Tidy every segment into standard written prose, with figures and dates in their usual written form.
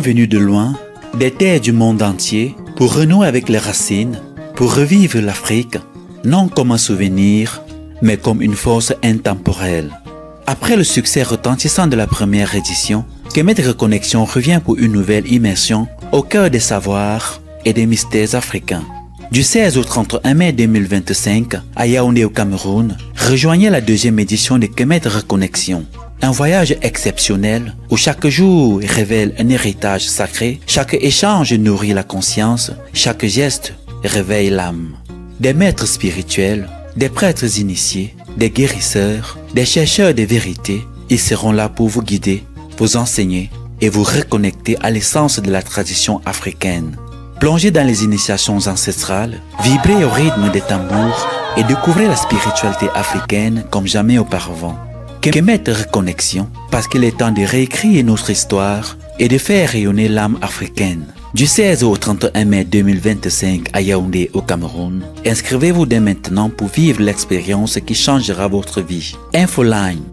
Venus de loin, des terres du monde entier, pour renouer avec les racines, pour revivre l'Afrique, non comme un souvenir, mais comme une force intemporelle. Après le succès retentissant de la première édition, Kemet Reconnexion revient pour une nouvelle immersion au cœur des savoirs et des mystères africains. Du 16 au 31 mai 2025, à Yaoundé au Cameroun, rejoignez la deuxième édition de Kemet Reconnexion. Un voyage exceptionnel où chaque jour révèle un héritage sacré, chaque échange nourrit la conscience, chaque geste réveille l'âme. Des maîtres spirituels, des prêtres initiés, des guérisseurs, des chercheurs de vérité, ils seront là pour vous guider, vous enseigner et vous reconnecter à l'essence de la tradition africaine. Plongez dans les initiations ancestrales, vibrez au rythme des tambours et découvrez la spiritualité africaine comme jamais auparavant. Kemet Reconnexion, parce qu'il est temps de réécrire notre histoire et de faire rayonner l'âme africaine. Du 16 au 31 mai 2025 à Yaoundé au Cameroun, inscrivez-vous dès maintenant pour vivre l'expérience qui changera votre vie. Infoline.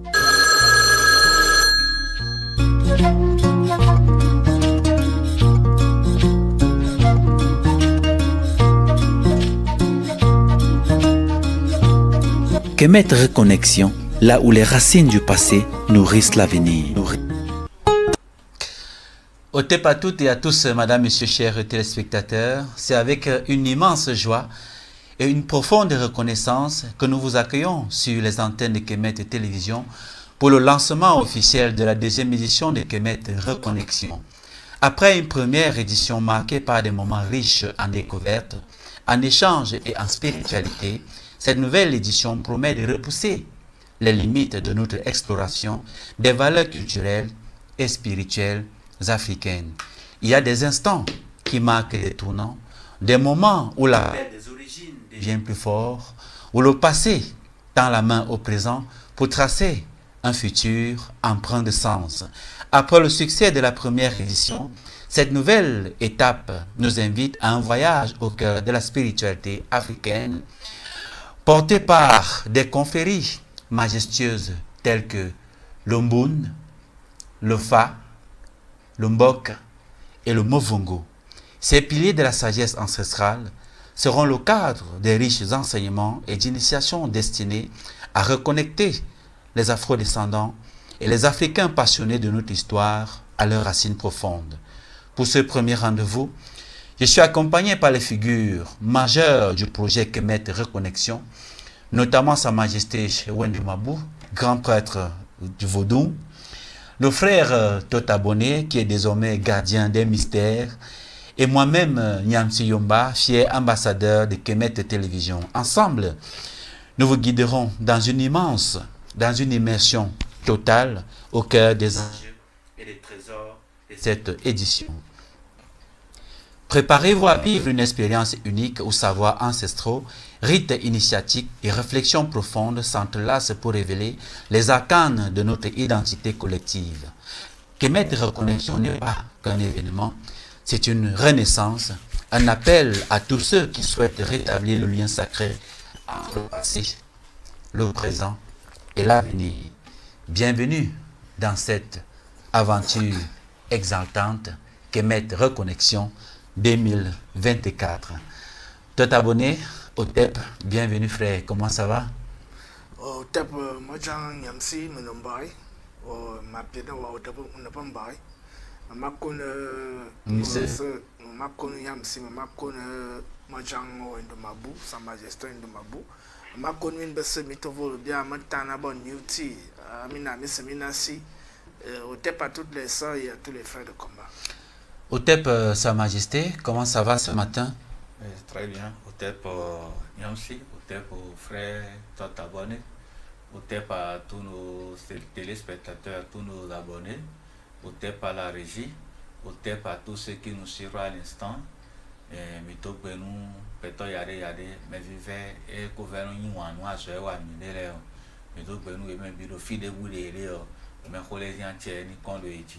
Kemet Reconnexion, là où les racines du passé nourrissent l'avenir. Au TEP à toutes et à tous, madame, monsieur, chers téléspectateurs, c'est avec une immense joie et une profonde reconnaissance que nous vous accueillons sur les antennes de Kemet Télévision pour le lancement officiel de la deuxième édition de Kemet Reconnexion. Après une première édition marquée par des moments riches en découvertes, en échanges et en spiritualité, cette nouvelle édition promet de repousser les limites de notre exploration des valeurs culturelles et spirituelles africaines. Il y a des instants qui marquent des tournants, des moments où la paix des origines devient plus fort, où le passé tend la main au présent pour tracer un futur empreint de sens. Après le succès de la première édition, cette nouvelle étape nous invite à un voyage au cœur de la spiritualité africaine, porté par des confréries majestueuses telles que l'Ombun, le Fa, le Mbok et le Movongo. Ces piliers de la sagesse ancestrale seront le cadre des riches enseignements et d'initiations destinés à reconnecter les afro-descendants et les Africains passionnés de notre histoire à leurs racines profondes. Pour ce premier rendez-vous, je suis accompagné par les figures majeures du projet Kemet Reconnexion, notamment Sa Majesté Wendu Mabou, grand prêtre du Vaudou, le frère Totaboné, qui est désormais gardien des mystères, et moi-même, Nyamsi Yomba, fier ambassadeur de Kemet Télévision. Ensemble, nous vous guiderons dans une immersion totale au cœur des enjeux et des trésors de cette édition. Préparez-vous à vivre une expérience unique où savoirs ancestraux, rites initiatiques et réflexions profondes s'entrelacent pour révéler les arcanes de notre identité collective. Kemet Reconnexion n'est pas qu'un événement, c'est une renaissance, un appel à tous ceux qui souhaitent rétablir le lien sacré entre le passé, le présent et l'avenir. Bienvenue dans cette aventure exaltante, Kemet Reconnexion 2024. Tout abonné au TEP, bienvenue frère, comment ça va? Au TEP, moi j'ai Nyamsi Menombai, ma pied au TEP, on n'a pas mbai. Ma conne, ma conne Nyamsi, ma conne, moi j'ai Indomabu, Sa Majesté Indomabu. Ma conne une baisse mitovo bien, maintenant bon Newty, Amina Misseminasi, au TEP à toutes les sœurs et à tous les frères de combat. Au TEP, Sa Majesté, comment ça va ce matin? Très bien. Au TEP, Nyamsi, au TEP, aux frères, tot abonnés, au TEP à tous nos téléspectateurs, tous nos abonnés, au TEP à la régie, au TEP à tous ceux qui nous suivent à l'instant. Mito Benou, Peto Yade Yade, mais vivait et gouvernement Yuan, Wazo, Minero, Mito Benou et même Biro Fide Boulé, mais collégiens tiens, ni con le Eti.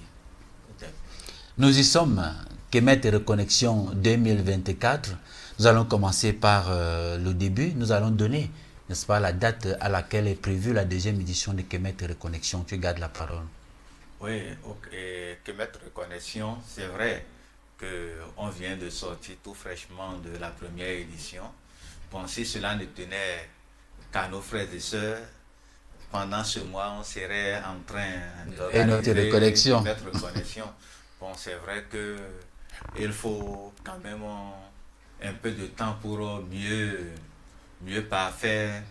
Nous y sommes, Kemet Reconnexion 2024. Nous allons commencer par le début. Nous allons donner, n'est-ce pas, la date à laquelle est prévue la deuxième édition de Kemet Reconnexion. Tu gardes la parole. Oui, Kemet Reconnexion, c'est vrai qu'on vient de sortir tout fraîchement de la première édition. Bon, si cela ne tenait qu'à nos frères et sœurs, pendant ce mois, on serait en train d'organiser Kemet Reconnexion. Bon, c'est vrai qu'il faut quand même un peu de temps pour mieux parfaire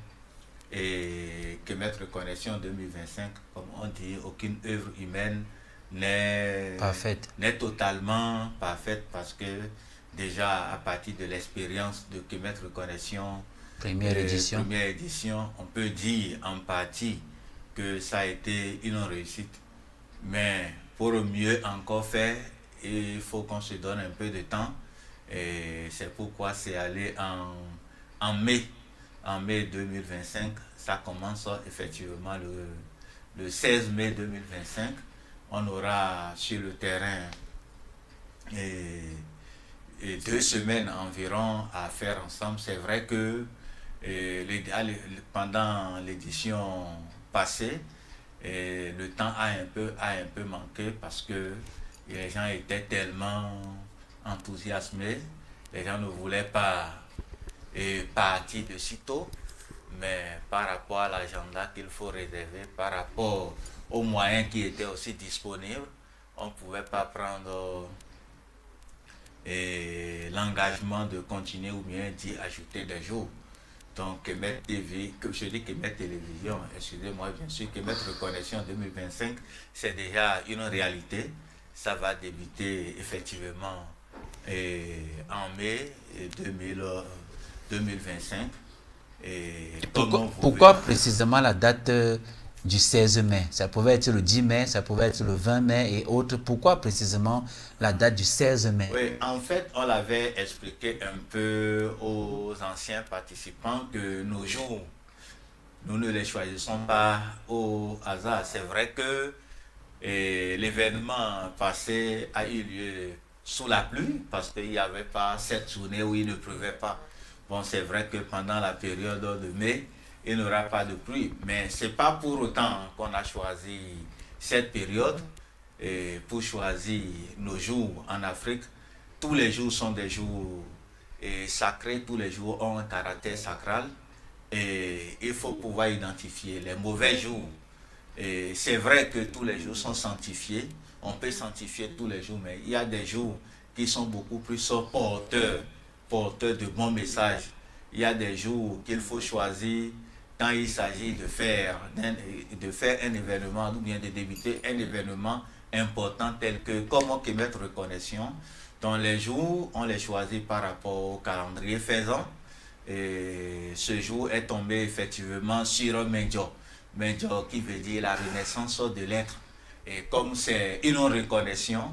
et Kemet Reconnexion 2025, comme on dit, aucune œuvre humaine n'est totalement parfaite, parce que déjà à partir de l'expérience de Kemet Reconnexion première édition, on peut dire en partie que ça a été une réussite, mais pour mieux encore faire, il faut qu'on se donne un peu de temps, et c'est pourquoi c'est allé en mai 2025. Ça commence effectivement le 16 mai 2025. On aura sur le terrain et 2 semaines environ à faire ensemble. C'est vrai que pendant l'édition passée, le temps a un peu manqué, parce que les gens étaient tellement enthousiasmés, les gens ne voulaient pas partir de sitôt, mais par rapport à l'agenda qu'il faut réserver, par rapport aux moyens qui étaient aussi disponibles, on ne pouvait pas prendre l'engagement de continuer ou bien d'y ajouter des jours. Donc Kemet TV, que je dis Kemet Télévision, excusez-moi, bien sûr, Kemet Reconnexion 2025, c'est déjà une réalité. Ça va débuter effectivement en mai 2025. Pourquoi précisément la date du 16 mai? Ça pouvait être le 10 mai, ça pouvait être le 20 mai et autres. Pourquoi précisément la date du 16 mai? Oui, en fait, on l'avait expliqué un peu aux anciens participants que nos jours, nous ne les choisissons pas au hasard. C'est vrai que l'événement passé a eu lieu sous la pluie, parce qu'il n'y avait pas cette journée où il ne pleuvait pas. Bon, c'est vrai que pendant la période de mai, il n'y aura pas de pluie, mais ce n'est pas pour autant qu'on a choisi cette période pour choisir nos jours en Afrique. Tous les jours sont des jours sacrés, tous les jours ont un caractère sacral, et il faut pouvoir identifier les mauvais jours. C'est vrai que tous les jours sont sanctifiés, on peut sanctifier tous les jours, mais il y a des jours qui sont beaucoup plus porteurs de bons messages. Il y a des jours qu'il faut choisir quand il s'agit de faire un événement, ou bien de débuter un événement important tel que comme Kemet Reconnexion. Dans les jours, on les choisit par rapport au calendrier faisant. Et ce jour est tombé effectivement sur Menjo. Menjo qui veut dire la renaissance de l'être. Et comme c'est une reconnexion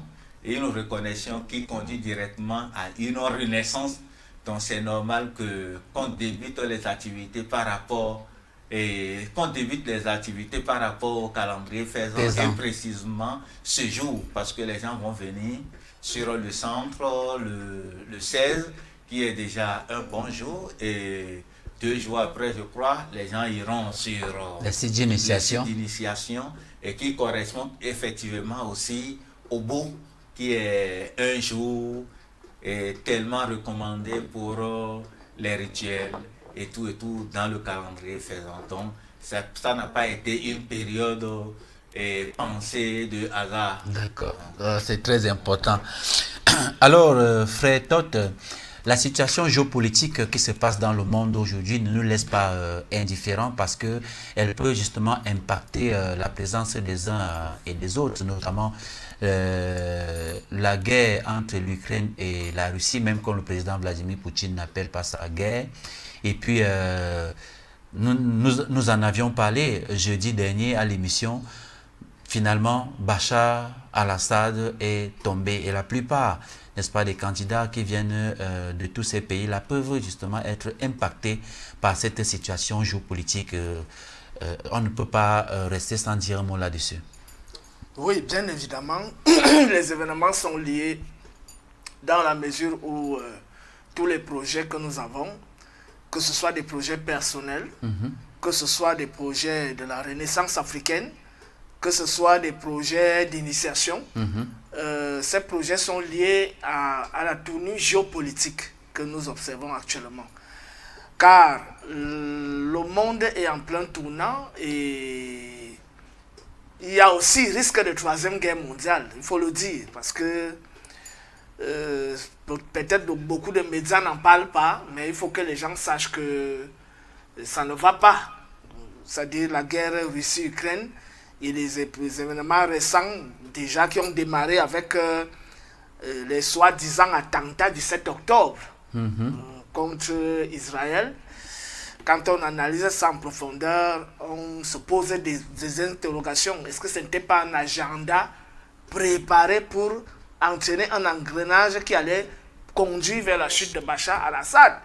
qui conduit directement à une renaissance, donc c'est normal qu'on débute les activités par rapport au calendrier faisant, et précisément ce jour, parce que les gens vont venir sur le centre le 16, qui est déjà un bon jour, et 2 jours après, je crois, les gens iront sur les sites d'initiation, et qui correspond effectivement aussi au beau, qui est un jour tellement recommandé pour les rituels et tout dans le calendrier faisant. Donc ça n'a pas été une période pensée de hasard. D'accord, c'est très important. Alors frère Toth, la situation géopolitique qui se passe dans le monde aujourd'hui ne nous laisse pas indifférents, parce qu'elle peut justement impacter la présence des uns et des autres, notamment la guerre entre l'Ukraine et la Russie, même quand le président Vladimir Poutine n'appelle pas ça guerre. Et puis, nous en avions parlé jeudi dernier à l'émission. Finalement, Bachar al-Assad est tombé, et la plupart, n'est-ce pas, des candidats qui viennent de tous ces pays-là peuvent justement être impactés par cette situation géopolitique. On ne peut pas rester sans dire un mot là-dessus. Oui, bien évidemment, les événements sont liés dans la mesure où tous les projets que nous avons, que ce soit des projets personnels, que ce soit des projets de la Renaissance africaine, que ce soit des projets d'initiation. Ces projets sont liés à la tournure géopolitique que nous observons actuellement. Car le monde est en plein tournant et il y a aussi risque de troisième guerre mondiale, il faut le dire, parce que peut-être beaucoup de médias n'en parlent pas, mais il faut que les gens sachent que ça ne va pas. C'est-à-dire la guerre Russie-Ukraine et les événements récents déjà qui ont démarré avec les soi-disant attentats du 7 octobre contre Israël. Quand on analyse ça en profondeur, on se pose des interrogations. Est-ce que ce n'était pas un agenda préparé pour entraîner un engrenage qui allait conduire vers la chute de Bachar al-Assad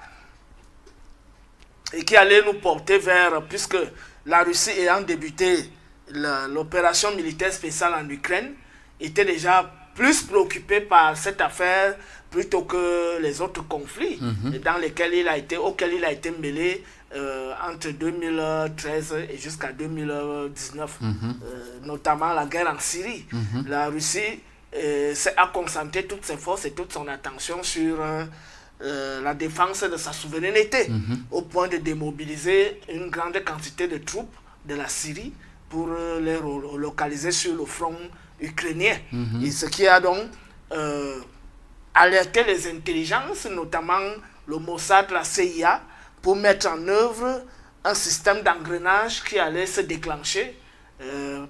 et qui allait nous porter vers, puisque la Russie ayant débuté l'opération militaire spéciale en Ukraine, était déjà plus préoccupée par cette affaire plutôt que les autres conflits dans lesquels auxquels il a été mêlé entre 2013 et jusqu'à 2019, notamment la guerre en Syrie. La Russie a concentré toutes ses forces et toute son attention sur la défense de sa souveraineté, au point de démobiliser une grande quantité de troupes de la Syrie pour les localiser sur le front ukrainien. Et ce qui a donc alerté les intelligences, notamment le Mossad, la CIA, pour mettre en œuvre un système d'engrenage qui allait se déclencher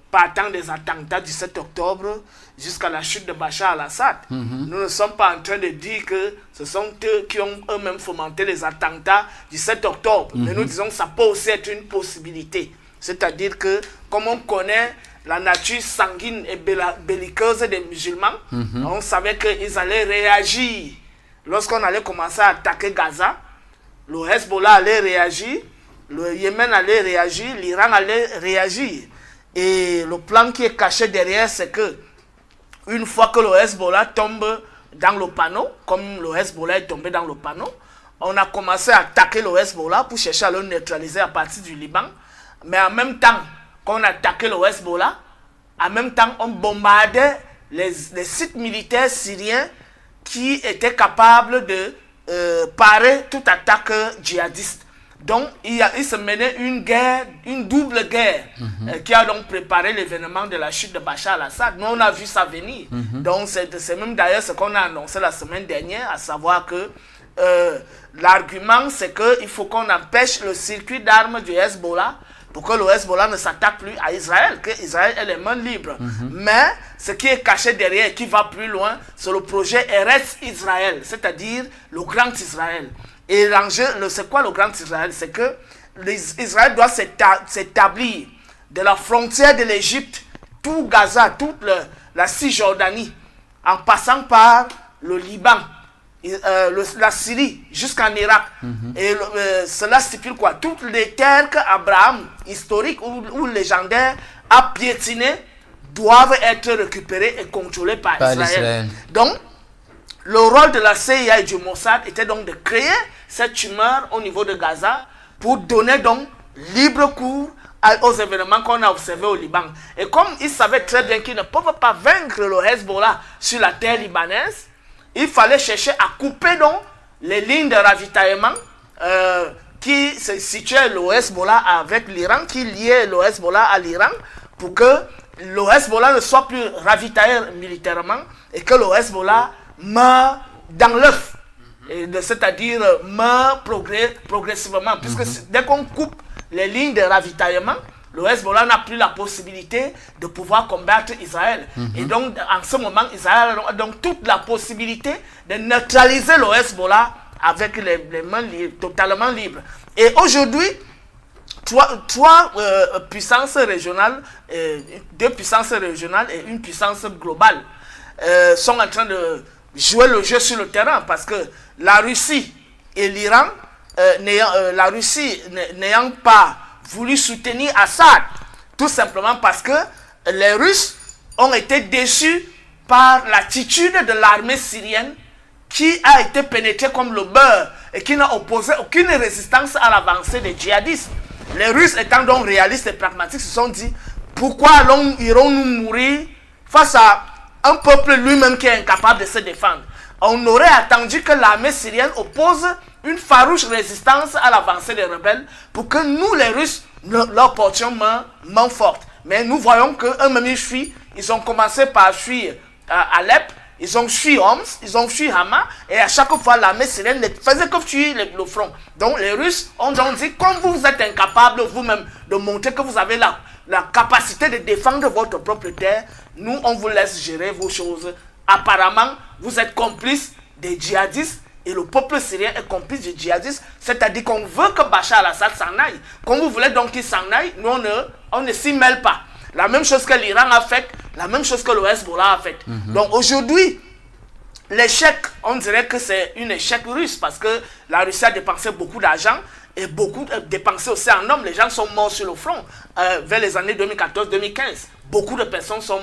partant des attentats du 7 octobre jusqu'à la chute de Bachar al-Assad. Nous ne sommes pas en train de dire que ce sont eux qui ont eux-mêmes fomenté les attentats du 7 octobre, mais nous disons que ça peut aussi être une possibilité. C'est-à-dire que, comme on connaît la nature sanguine et belliqueuse des musulmans, on savait qu'ils allaient réagir. Lorsqu'on allait commencer à attaquer Gaza, le Hezbollah allait réagir, le Yémen allait réagir, l'Iran allait réagir. Et le plan qui est caché derrière, c'est que une fois que le Hezbollah tombe dans le panneau, comme le Hezbollah est tombé dans le panneau, on a commencé à attaquer le Hezbollah pour chercher à le neutraliser à partir du Liban. Mais en même temps qu'on attaquait le Hezbollah, en même temps on bombardait les sites militaires syriens qui étaient capables de parer toute attaque djihadiste. Donc il se menait une guerre, une double guerre qui a donc préparé l'événement de la chute de Bachar al-Assad. Nous on a vu ça venir. Donc c'est même d'ailleurs ce qu'on a annoncé la semaine dernière, à savoir que l'argument c'est qu'il faut qu'on empêche le circuit d'armes du Hezbollah pour que le Hezbollah ne s'attaque plus à Israël, que Israël ait les mains libres. Mais ce qui est caché derrière et qui va plus loin, c'est le projet Eretz Israël, c'est-à-dire le Grand Israël. Et l'enjeu, c'est quoi le Grand Israël? C'est que Israël doit s'établir de la frontière de l'Égypte, tout Gaza, toute la Cisjordanie, en passant par le Liban, la Syrie, jusqu'en Irak. Et cela stipule quoi? Toutes les terres qu'Abraham, historique ou légendaire, a piétinées, doivent être récupérées et contrôlées par Israël. Donc, le rôle de la CIA et du Mossad était donc de créer cette tumeur au niveau de Gaza pour donner donc libre cours aux événements qu'on a observés au Liban. Et comme ils savaient très bien qu'ils ne peuvent pas vaincre le Hezbollah sur la terre libanaise, il fallait chercher à couper donc les lignes de ravitaillement qui se situaient le Hezbollah avec l'Iran, qui liaient le Hezbollah à l'Iran, pour que le Hezbollah ne soit plus ravitaillé militairement et que le Hezbollah meurt dans l'œuf, c'est-à-dire meurt progressivement, puisque dès qu'on coupe les lignes de ravitaillement, le Hezbollah n'a plus la possibilité de pouvoir combattre Israël. Et donc, en ce moment, Israël a donc toute la possibilité de neutraliser le Hezbollah avec les mains totalement libres. Et aujourd'hui, trois puissances régionales, deux puissances régionales et une puissance globale sont en train de jouer le jeu sur le terrain, parce que la Russie et l'Iran, la Russie n'ayant pas voulu soutenir Assad, tout simplement parce que les Russes ont été déçus par l'attitude de l'armée syrienne qui a été pénétrée comme le beurre et qui n'a opposé aucune résistance à l'avancée des djihadistes. Les Russes, étant donc réalistes et pragmatiques, se sont dit, Pourquoi irons-nous mourir face à un peuple lui-même qui est incapable de se défendre? On aurait attendu que l'armée syrienne oppose une farouche résistance à l'avancée des rebelles pour que nous, les Russes, leur portions main forte. Mais nous voyons qu'eux-mêmes, ils fuient. Ils ont commencé par fuir Alep, ils ont fui Homs, ils ont fui Hama, et à chaque fois, l'armée syrienne ne faisait que fuir le front. Donc, les Russes ont donc dit, comme vous êtes incapables vous-même de montrer que vous avez la capacité de défendre votre propre terre, nous, on vous laisse gérer vos choses. Apparemment, vous êtes complices des djihadistes, et le peuple syrien est complice des djihadistes, c'est-à-dire qu'on veut que Bachar al-Assad s'en aille. Comme vous voulez donc qu'il s'en aille, nous, on ne s'y mêle pas. La même chose que l'Iran a fait, la même chose que le Hezbollah a fait. Donc aujourd'hui, l'échec, on dirait que c'est un échec russe, parce que la Russie a dépensé beaucoup d'argent, et beaucoup dépensé aussi en hommes. Les gens sont morts sur le front vers les années 2014-2015. Beaucoup de personnes sont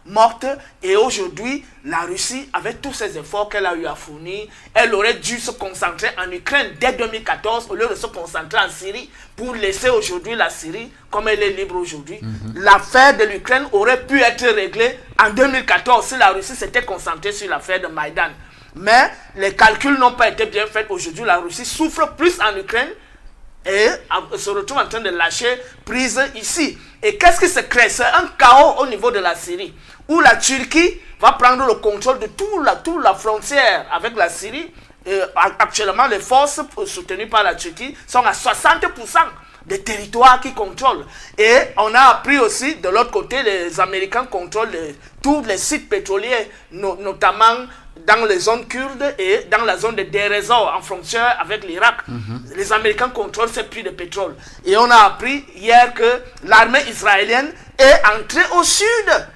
mortes, et aujourd'hui, la Russie, avec tous ces efforts qu'elle a eu à fournir, elle aurait dû se concentrer en Ukraine dès 2014 au lieu de se concentrer en Syrie, pour laisser aujourd'hui la Syrie comme elle est libre aujourd'hui. L'affaire de l'Ukraine aurait pu être réglée en 2014 si la Russie s'était concentrée sur l'affaire de Maïdan. Mais les calculs n'ont pas été bien faits. Aujourd'hui, la Russie souffre plus en Ukraine et se retrouve en train de lâcher prise ici. Et qu'est-ce qui se crée? C'est un chaos au niveau de la Syrie, où la Turquie va prendre le contrôle de toute la frontière avec la Syrie. Actuellement, les forces soutenues par la Turquie sont à 60% des territoires qu'ils contrôlent. Et on a appris aussi, de l'autre côté, les Américains contrôlent tous les sites pétroliers, notamment dans les zones kurdes et dans la zone de Deir ez-Zor, en frontière avec l'Irak. Les Américains contrôlent ces puits de pétrole. Et on a appris hier que l'armée israélienne est entrée au sud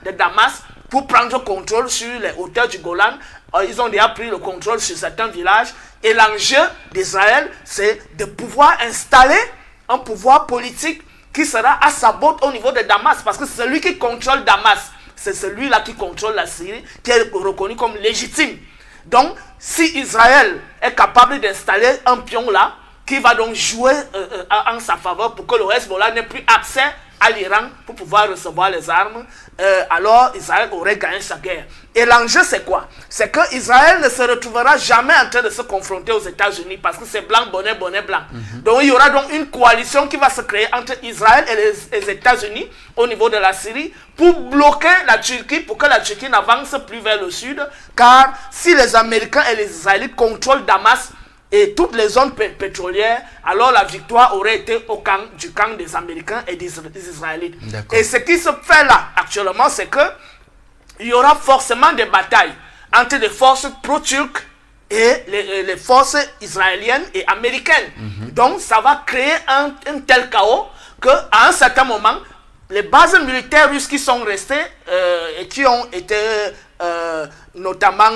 de Damas pour prendre contrôle sur les hauteurs du Golan. Ils ont déjà pris le contrôle sur certains villages. Et l'enjeu d'Israël, c'est de pouvoir installer un pouvoir politique qui sera à sa botte au niveau de Damas. Parce que celui qui contrôle Damas, c'est celui-là qui contrôle la Syrie, qui est reconnu comme légitime. Donc, si Israël est capable d'installer un pion là, qui va donc jouer en sa faveur pour que le Hezbollah n'ait plus accès à l'Iran pour pouvoir recevoir les armes, alors Israël aurait gagné sa guerre. Et l'enjeu, c'est quoi? C'est que Israël ne se retrouvera jamais en train de se confronter aux États-Unis, parce que c'est blanc, bonnet, blanc. Donc il y aura donc une coalition qui va se créer entre Israël et les États-Unis au niveau de la Syrie pour bloquer la Turquie, pour que la Turquie n'avance plus vers le sud. Car si les Américains et les Israélites contrôlent Damas et toutes les zones pétrolières, alors la victoire aurait été du camp des Américains et des Israélites. Et ce qui se fait là actuellement, c'est que il y aura forcément des batailles entre les forces pro-turques et les forces israéliennes et américaines. Donc ça va créer un tel chaos qu'à un certain moment, les bases militaires russes qui sont restées et qui ont été notamment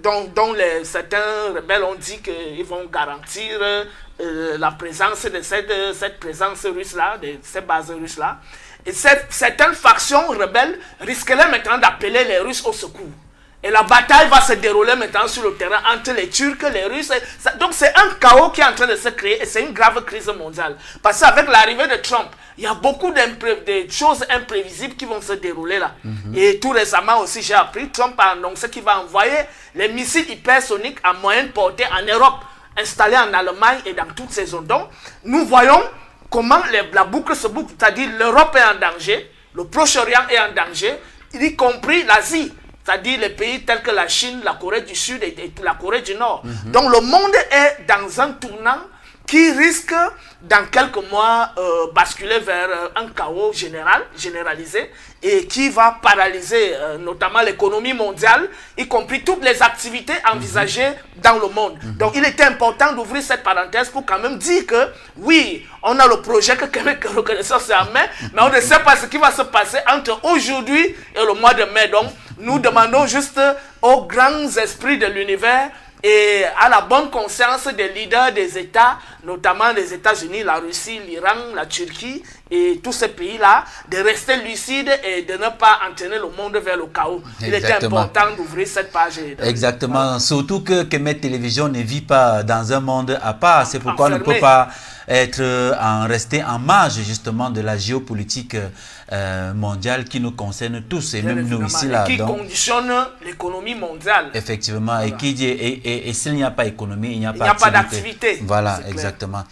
dont certains rebelles ont dit qu'ils vont garantir la présence de cette présence russe-là, de ces bases russes-là. Et certaines factions rebelles risqueraient maintenant d'appeler les Russes au secours. Et la bataille va se dérouler maintenant sur le terrain entre les Turcs, les Russes. Donc c'est un chaos qui est en train de se créer et c'est une grave crise mondiale. Parce qu'avec l'arrivée de Trump, il y a beaucoup de choses imprévisibles qui vont se dérouler là. Et tout récemment aussi, j'ai appris, Trump a annoncé qu'il va envoyer les missiles hypersoniques à moyenne portée en Europe, installés en Allemagne et dans toutes ces zones. Donc nous voyons comment la boucle se boucle, c'est-à-dire l'Europe est en danger, le Proche-Orient est en danger, y compris l'Asie. C'est-à-dire les pays tels que la Chine, la Corée du Sud et la Corée du Nord. Donc le monde est dans un tournant qui risque dans quelques mois basculer vers un chaos généralisé et qui va paralyser notamment l'économie mondiale, y compris toutes les activités envisagées dans le monde. Donc il était important d'ouvrir cette parenthèse pour quand même dire que oui, on a le projet que Québec Reconnaissance est en main, mais on ne sait pas ce qui va se passer entre aujourd'hui et le mois de mai. Donc nous demandons juste aux grands esprits de l'univers et à la bonne conscience des leaders des États, notamment les États-Unis, la Russie, l'Iran, la Turquie et tous ces pays-là, de rester lucides et de ne pas entraîner le monde vers le chaos. Il était important d'ouvrir cette page. Exactement, voilà. Surtout que Kemet Télévision ne vit pas dans un monde à part, c'est pourquoi on ne peut pas rester en marge justement de la géopolitique mondiale qui nous concerne tous, et même nous ici là. Qui conditionne l'économie mondiale. Effectivement, voilà. Et s'il n'y a pas d'économie, il n'y a pas d'activité. Voilà, exactement.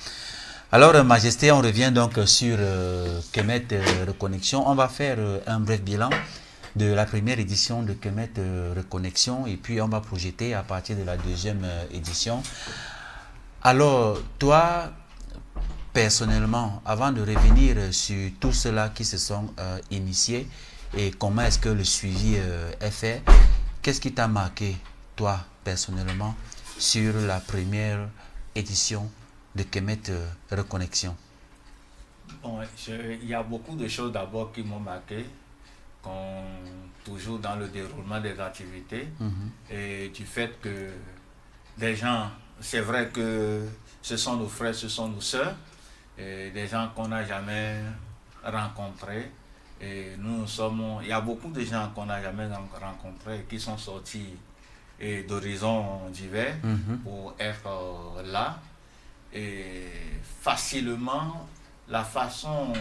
Alors, Majesté, on revient donc sur Kemet Reconnexion. On va faire un bref bilan de la première édition de Kemet Reconnexion et puis on va projeter à partir de la deuxième édition. Alors, toi, personnellement, avant de revenir sur tous ceux-là qui se sont initiés et comment est-ce que le suivi est fait, qu'est-ce qui t'a marqué, toi, personnellement, sur la première édition de Kemet Reconnexion? Bon, il y a beaucoup de choses d'abord qui m'ont marqué, toujours dans le déroulement des activités, et du fait que des gens, c'est vrai que ce sont nos frères, ce sont nos sœurs, et des gens qu'on n'a jamais rencontrés, et nous sommes, il y a beaucoup de gens qu'on n'a jamais rencontrés qui sont sortis d'horizons divers pour être là. Et facilement, la façon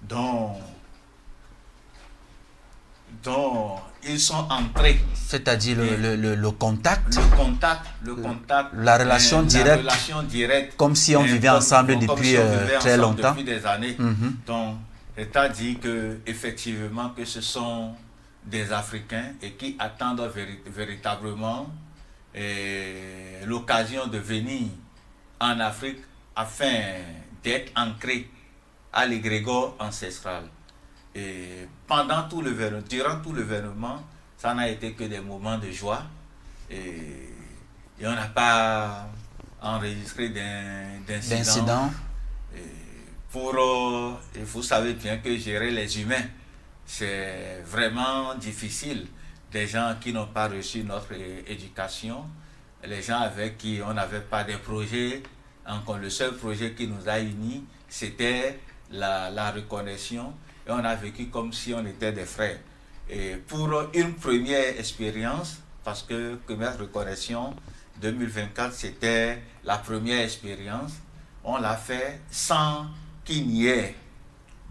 dont ils sont entrés. C'est-à-dire le contact. Le contact. La relation directe. Comme si on vivait ensemble depuis très longtemps. Depuis des années. Donc, c'est-à-dire qu'effectivement, que ce sont des Africains et qui attendent véritablement l'occasion de venir en Afrique afin d'être ancré à l'égrégore ancestral. Et durant tout l'événement, ça n'a été que des moments de joie et on n'a pas enregistré d'incidents. Vous savez bien que gérer les humains, c'est vraiment difficile. Des gens qui n'ont pas reçu notre éducation, les gens avec qui on n'avait pas de projet, encore le seul projet qui nous a unis, c'était la reconnexion, et on a vécu comme si on était des frères. Et pour une première expérience, parce que Kemet Reconnexion 2024, c'était la première expérience, on l'a fait sans qu'il n'y ait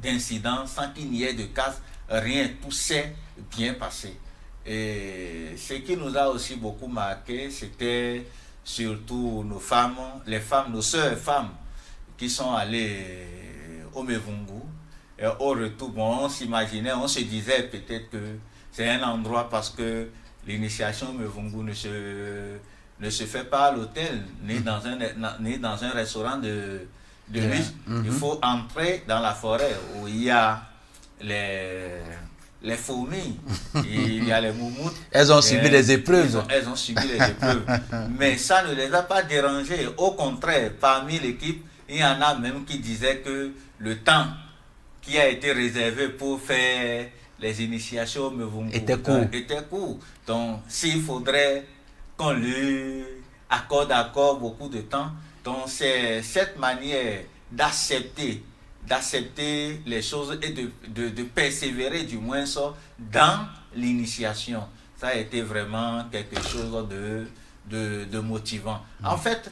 d'incidents, sans qu'il n'y ait de casse, rien, tout s'est bien passé. Et ce qui nous a aussi beaucoup marqué, c'était surtout nos femmes, nos sœurs femmes qui sont allées au Mevungu. Et au retour, bon, on s'imaginait, on se disait peut-être que c'est un endroit parce que l'initiation au Mevungu ne se fait pas à l'hôtel, ni dans un restaurant de luxe. Il faut entrer dans la forêt où il y a les fourmis, il y a les moumoutes. Elles ont subi les épreuves. Elles ont subi les épreuves. Mais ça ne les a pas dérangées. Au contraire, parmi l'équipe, il y en a même qui disaient que le temps qui a été réservé pour faire les initiations était court. Donc, s'il faudrait qu'on lui accorde beaucoup de temps, donc c'est cette manière d'accepter les choses et de persévérer du moins dans l'initiation. Ça a été vraiment quelque chose de motivant. En fait,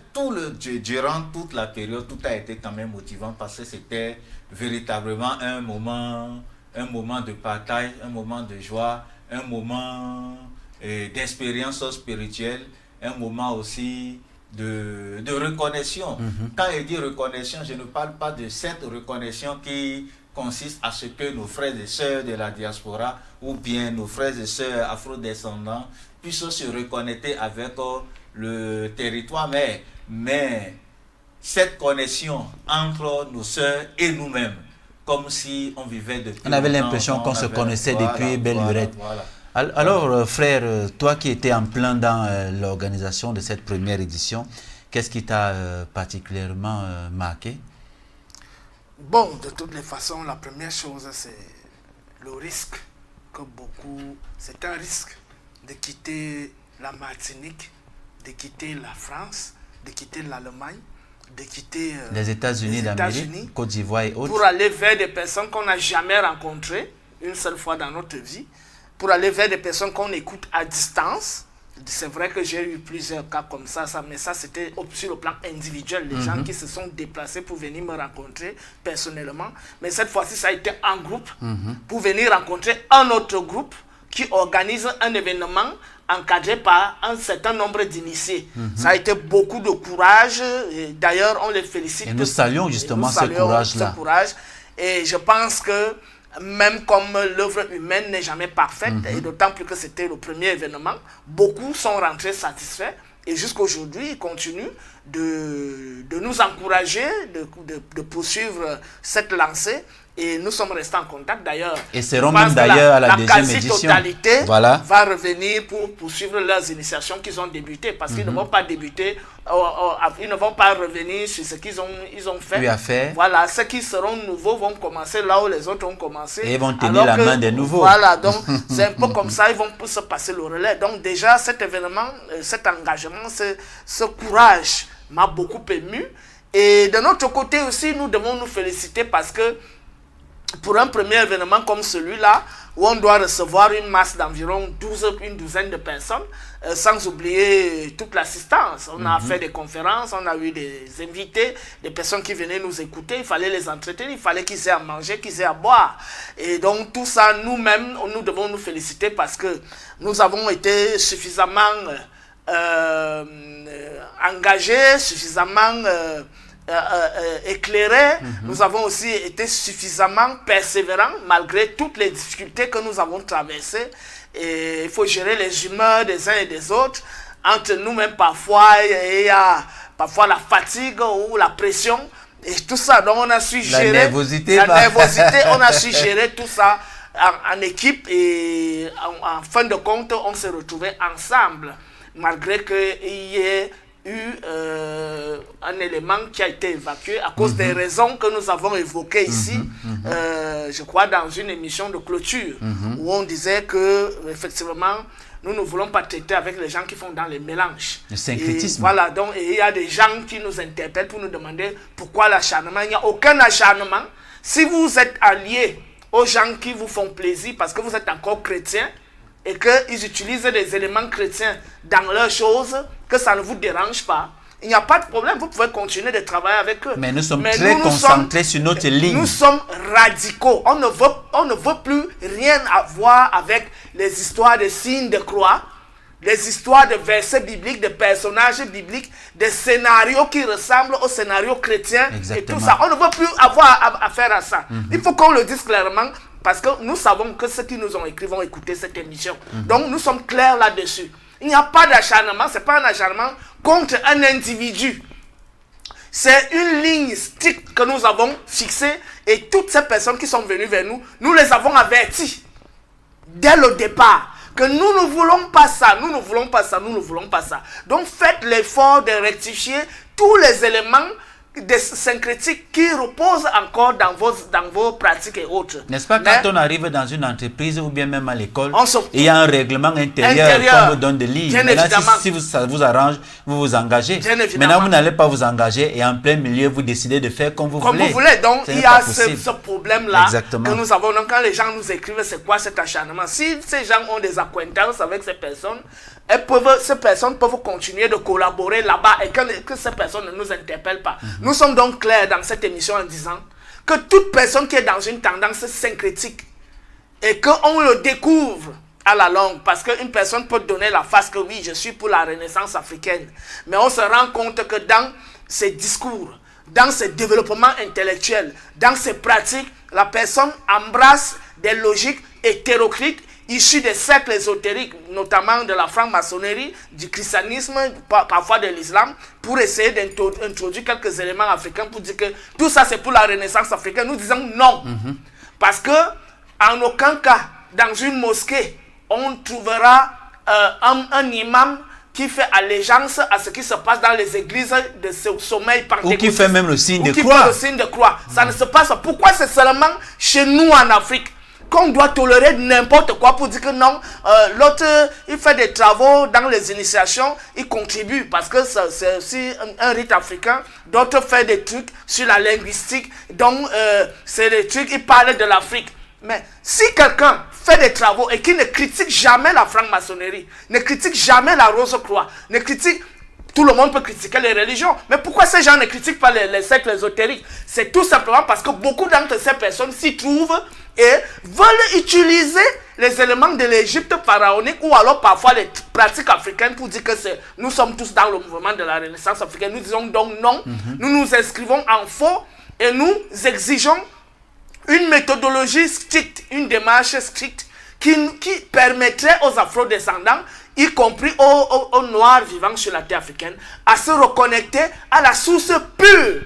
durant toute la période, tout a été quand même motivant parce que c'était véritablement un moment de partage, un moment de joie, un moment d'expérience spirituelle, un moment aussi de reconnexion. Quand je dis reconnexion, je ne parle pas de cette reconnexion qui consiste à ce que nos frères et sœurs de la diaspora ou bien nos frères et sœurs afro-descendants puissent se reconnecter avec le territoire, mais cette connexion entre nos sœurs et nous-mêmes, comme si on vivait depuis on avait l'impression qu'on se connaissait depuis belle lurette. Alors, frère, toi qui étais en plein dans l'organisation de cette première édition, qu'est-ce qui t'a particulièrement marqué? Bon, de toutes les façons, la première chose, c'est le risque que beaucoup... C'est un risque de quitter la Martinique, de quitter la France, de quitter l'Allemagne de quitter les États-Unis d'Amérique, Côte d'Ivoire et autres. Pour aller vers des personnes qu'on n'a jamais rencontrées, une seule fois dans notre vie, pour aller vers des personnes qu'on écoute à distance. C'est vrai que j'ai eu plusieurs cas comme ça, mais ça c'était sur le plan individuel, les gens qui se sont déplacés pour venir me rencontrer personnellement. Mais cette fois-ci, ça a été en groupe, pour venir rencontrer un autre groupe qui organise un événement encadré par un certain nombre d'initiés. Ça a été beaucoup de courage, d'ailleurs on les félicite. Et nous saluons justement ce courage-là. Et je pense que même comme l'œuvre humaine n'est jamais parfaite, et d'autant plus que c'était le premier événement, beaucoup sont rentrés satisfaits. Et jusqu'aujourd'hui, ils continuent de nous encourager, de poursuivre cette lancée. Et nous sommes restés en contact d'ailleurs. Et seront même d'ailleurs à la deuxième édition. La quasi-totalité va revenir pour poursuivre leurs initiations qu'ils ont débutées. Parce qu'ils ne vont pas débuter, ils ne vont pas revenir sur ce qu'ils ont fait. Voilà, ceux qui seront nouveaux vont commencer là où les autres ont commencé. Et ils vont tenir la main des nouveaux. Voilà, donc c'est un peu comme ça, ils vont se passer le relais. Donc déjà, cet événement, cet engagement, ce courage m'a beaucoup ému. Et de notre côté aussi, nous devons nous féliciter parce que pour un premier événement comme celui-là, où on doit recevoir une masse d'environ une douzaine de personnes, sans oublier toute l'assistance. On a fait des conférences, on a eu des invités, des personnes qui venaient nous écouter, il fallait les entretenir, il fallait qu'ils aient à manger, qu'ils aient à boire. Et donc tout ça, nous-mêmes, nous devons nous féliciter parce que nous avons été suffisamment engagés, suffisamment éclairés. Nous avons aussi été suffisamment persévérants malgré toutes les difficultés que nous avons traversées. Et il faut gérer les humeurs des uns et des autres. Entre nous-mêmes, parfois, il y a parfois la fatigue ou la pression. Et tout ça, donc on a su gérer la nervosité, on a su gérer tout ça en équipe. Et en fin de compte, on s'est retrouvés ensemble, malgré qu'il y ait eu un élément qui a été évacué à cause des raisons que nous avons évoquées ici, je crois dans une émission de clôture, où on disait que effectivement nous ne voulons pas traiter avec les gens qui font dans les mélanges. Le syncrétisme. Et voilà, donc il y a des gens qui nous interpellent pour nous demander pourquoi l'acharnement. Il n'y a aucun acharnement. Si vous êtes alliés aux gens qui vous font plaisir parce que vous êtes encore chrétien, et qu'ils utilisent des éléments chrétiens dans leurs choses, que ça ne vous dérange pas, il n'y a pas de problème, vous pouvez continuer de travailler avec eux. Mais nous sommes très concentrés sur notre ligne. Nous sommes radicaux. On ne veut plus rien avoir avec les histoires de signes de croix, les histoires de versets bibliques, de personnages bibliques, des scénarios qui ressemblent aux scénarios chrétiens. Exactement. Et tout ça. On ne veut plus avoir affaire à ça. Il faut qu'on le dise clairement. Parce que nous savons que ceux qui nous ont écrit vont écouter cette émission. Donc nous sommes clairs là-dessus. Il n'y a pas d'acharnement, ce n'est pas un acharnement contre un individu. C'est une ligne stricte que nous avons fixée et toutes ces personnes qui sont venues vers nous, nous les avons avertis dès le départ que nous ne voulons pas ça, nous ne voulons pas ça, nous ne voulons pas ça. Donc faites l'effort de rectifier tous les éléments des syncrétiques qui reposent encore dans vos pratiques et autres. N'est-ce pas, quand on arrive dans une entreprise ou bien même à l'école, il y a un règlement intérieur qu'on vous donne de lire. Maintenant, si ça vous arrange, vous vous engagez. Maintenant, vous n'allez pas vous engager et en plein milieu, vous décidez de faire comme vous voulez. Donc, il y a ce problème-là que nous avons. Donc, quand les gens nous écrivent, c'est quoi cet acharnement? Si ces gens ont des acquaintances avec ces personnes, ces personnes peuvent continuer de collaborer là-bas et que ces personnes ne nous interpellent pas. Nous sommes donc clairs dans cette émission en disant que toute personne qui est dans une tendance syncrétique et qu'on le découvre à la longue, parce qu'une personne peut donner la face que oui, je suis pour la renaissance africaine, mais on se rend compte que dans ses discours, dans ses développements intellectuels, dans ses pratiques, la personne embrasse des logiques hétéroclites issus des cercles ésotériques, notamment de la franc-maçonnerie, du christianisme, parfois de l'islam, pour essayer d'introduire quelques éléments africains pour dire que tout ça c'est pour la renaissance africaine. Nous disons non. Parce que en aucun cas, dans une mosquée, on trouvera un imam qui fait allégeance à ce qui se passe dans les églises de ce sommeil pentecôtiste. Ou qui fait même le signe de croix. Ça ne se passe pas. Pourquoi c'est seulement chez nous en Afrique qu'on doit tolérer n'importe quoi pour dire que non, l'autre, il fait des travaux dans les initiations, il contribue parce que c'est aussi un rite africain. D'autres font des trucs sur la linguistique, donc c'est des trucs, ils parlent de l'Afrique. Mais si quelqu'un fait des travaux et qui ne critique jamais la franc-maçonnerie, ne critique jamais la Rose-Croix, ne critique... Tout le monde peut critiquer les religions. Mais pourquoi ces gens ne critiquent pas les sectes ésotériques? C'est tout simplement parce que beaucoup d'entre ces personnes s'y trouvent et veulent utiliser les éléments de l'Égypte pharaonique ou alors parfois les pratiques africaines pour dire que nous sommes tous dans le mouvement de la Renaissance africaine. Nous disons donc non. Nous nous inscrivons en faux et nous exigeons une méthodologie stricte, une démarche stricte qui permettrait aux afro-descendants, y compris aux noirs vivant sur la terre africaine, à se reconnecter à la source pure.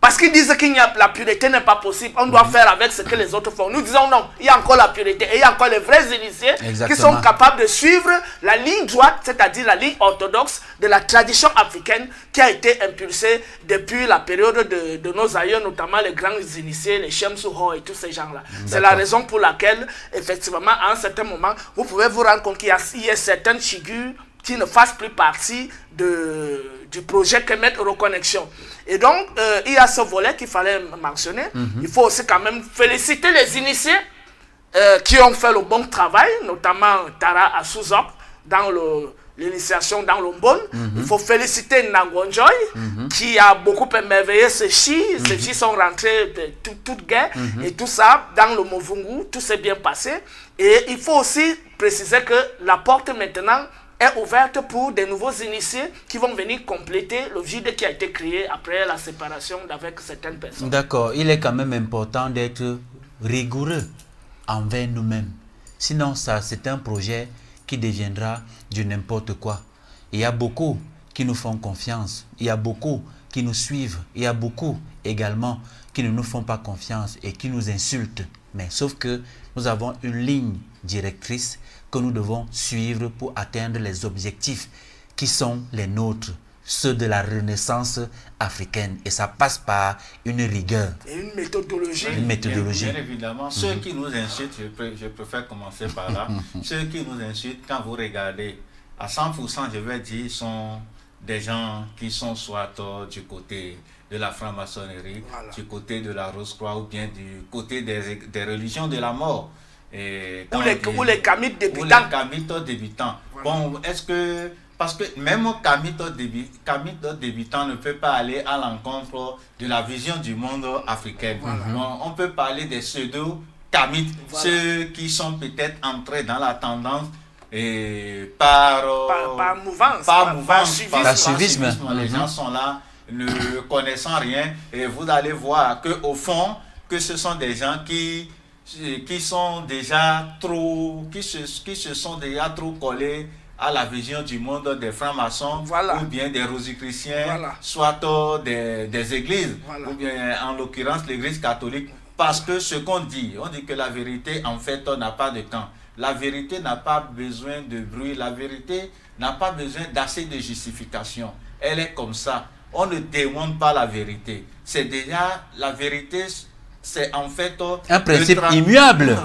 Parce qu'ils disent que la pureté n'est pas possible. On doit faire avec ce que les autres font. Nous disons non, il y a encore la pureté. Et il y a encore les vrais initiés qui sont capables de suivre la ligne droite, c'est-à-dire la ligne orthodoxe de la tradition africaine qui a été impulsée depuis la période de nos aïeux, notamment les grands initiés, les Shemsuho et tous ces gens-là. C'est la raison pour laquelle, effectivement, à un certain moment, vous pouvez vous rendre compte qu'il y a certaines figures qui ne fassent plus partie du projet Kemet Reconnexion. Et donc, il y a ce volet qu'il fallait mentionner. Il faut aussi quand même féliciter les initiés qui ont fait le bon travail, notamment Tara Asuzok dans l'initiation dans l'Ombone. Il faut féliciter Nangonjoy qui a beaucoup émerveillé ses filles. Ses filles sont rentrées toutes gaies et tout ça dans le Movungu. Tout s'est bien passé. Et il faut aussi préciser que la porte maintenant est ouverte pour des nouveaux initiés qui vont venir compléter le vide qui a été créé après la séparation avec certaines personnes. D'accord, il est quand même important d'être rigoureux envers nous-mêmes. Sinon, ça, c'est un projet qui deviendra du n'importe quoi. Il y a beaucoup qui nous font confiance, il y a beaucoup qui nous suivent, il y a beaucoup également qui ne nous font pas confiance et qui nous insultent. Mais sauf que nous avons une ligne directrice que nous devons suivre pour atteindre les objectifs qui sont les nôtres, ceux de la Renaissance africaine. Et ça passe par une rigueur. Et une méthodologie. Une méthodologie. Bien évidemment, ceux qui nous insultent, je préfère commencer par là, ceux qui nous insultent, quand vous regardez, à 100%, je vais dire, sont des gens qui sont soit du côté de la franc-maçonnerie, du côté de la Rose-Croix ou bien du côté des religions de la mort. Et ou les kamites débutants. Ou les kamites débutants. Voilà. Bon, est-ce que... Parce que même kamite débutant ne peut pas aller à l'encontre de la vision du monde africain. Voilà. Bon, on peut parler des pseudo-kamites, ceux qui sont peut-être entrés dans la tendance et par suivisme. Les gens sont là, ne connaissant rien, et vous allez voir qu'au fond, que ce sont des gens qui sont déjà trop, qui se sont déjà trop collés à la vision du monde des francs-maçons, ou bien des rosicruciens, soit des églises, ou bien en l'occurrence l'église catholique. Parce que ce qu'on dit, on dit que la vérité en fait n'a pas de camp. La vérité n'a pas besoin de bruit, la vérité n'a pas besoin d'assez de justification. Elle est comme ça. On ne démonte pas la vérité. C'est déjà la vérité. C'est en fait un principe immuable.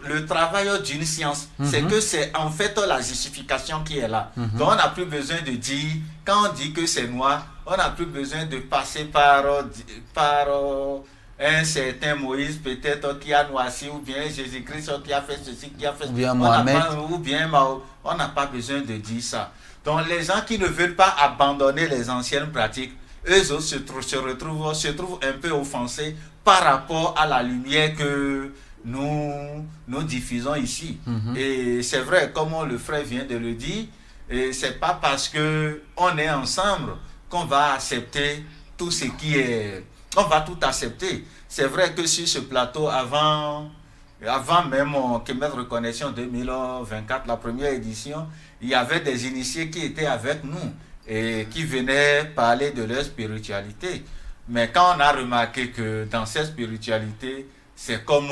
Le travail d'une science, c'est que c'est en fait la justification qui est là. Donc on n'a plus besoin de dire, quand on dit que c'est noir, on n'a plus besoin de passer par un certain Moïse peut-être qui a noirci, ou bien Jésus-Christ qui a fait ceci, qui a fait ceci, ou bien Mao. On n'a pas besoin de dire ça. Donc les gens qui ne veulent pas abandonner les anciennes pratiques, eux autres se trouvent un peu offensés par rapport à la lumière que nous diffusons ici. Et c'est vrai, comme le frère vient de le dire, c'est pas parce que on est ensemble qu'on va accepter tout ce qui est... On va tout accepter. C'est vrai que sur ce plateau, avant même Kemet Reconnexion 2024, la première édition, il y avait des initiés qui étaient avec nous et qui venaient parler de leur spiritualité. Mais quand on a remarqué que dans cette spiritualité, c'est comme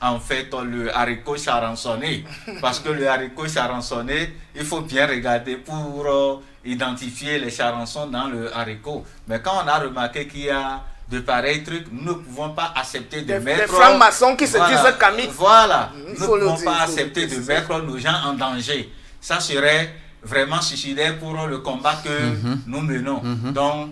en fait le haricot charançonné. Parce que le haricot charançonné, il faut bien regarder pour identifier les charançons dans le haricot. Mais quand on a remarqué qu'il y a de pareils trucs, nous ne pouvons pas accepter de Des mettre... francs-maçons qui se disent Kamit. Voilà, nous ne pouvons pas accepter de mettre nos gens en danger. Ça serait vraiment suicidaire pour le combat que nous menons. Donc,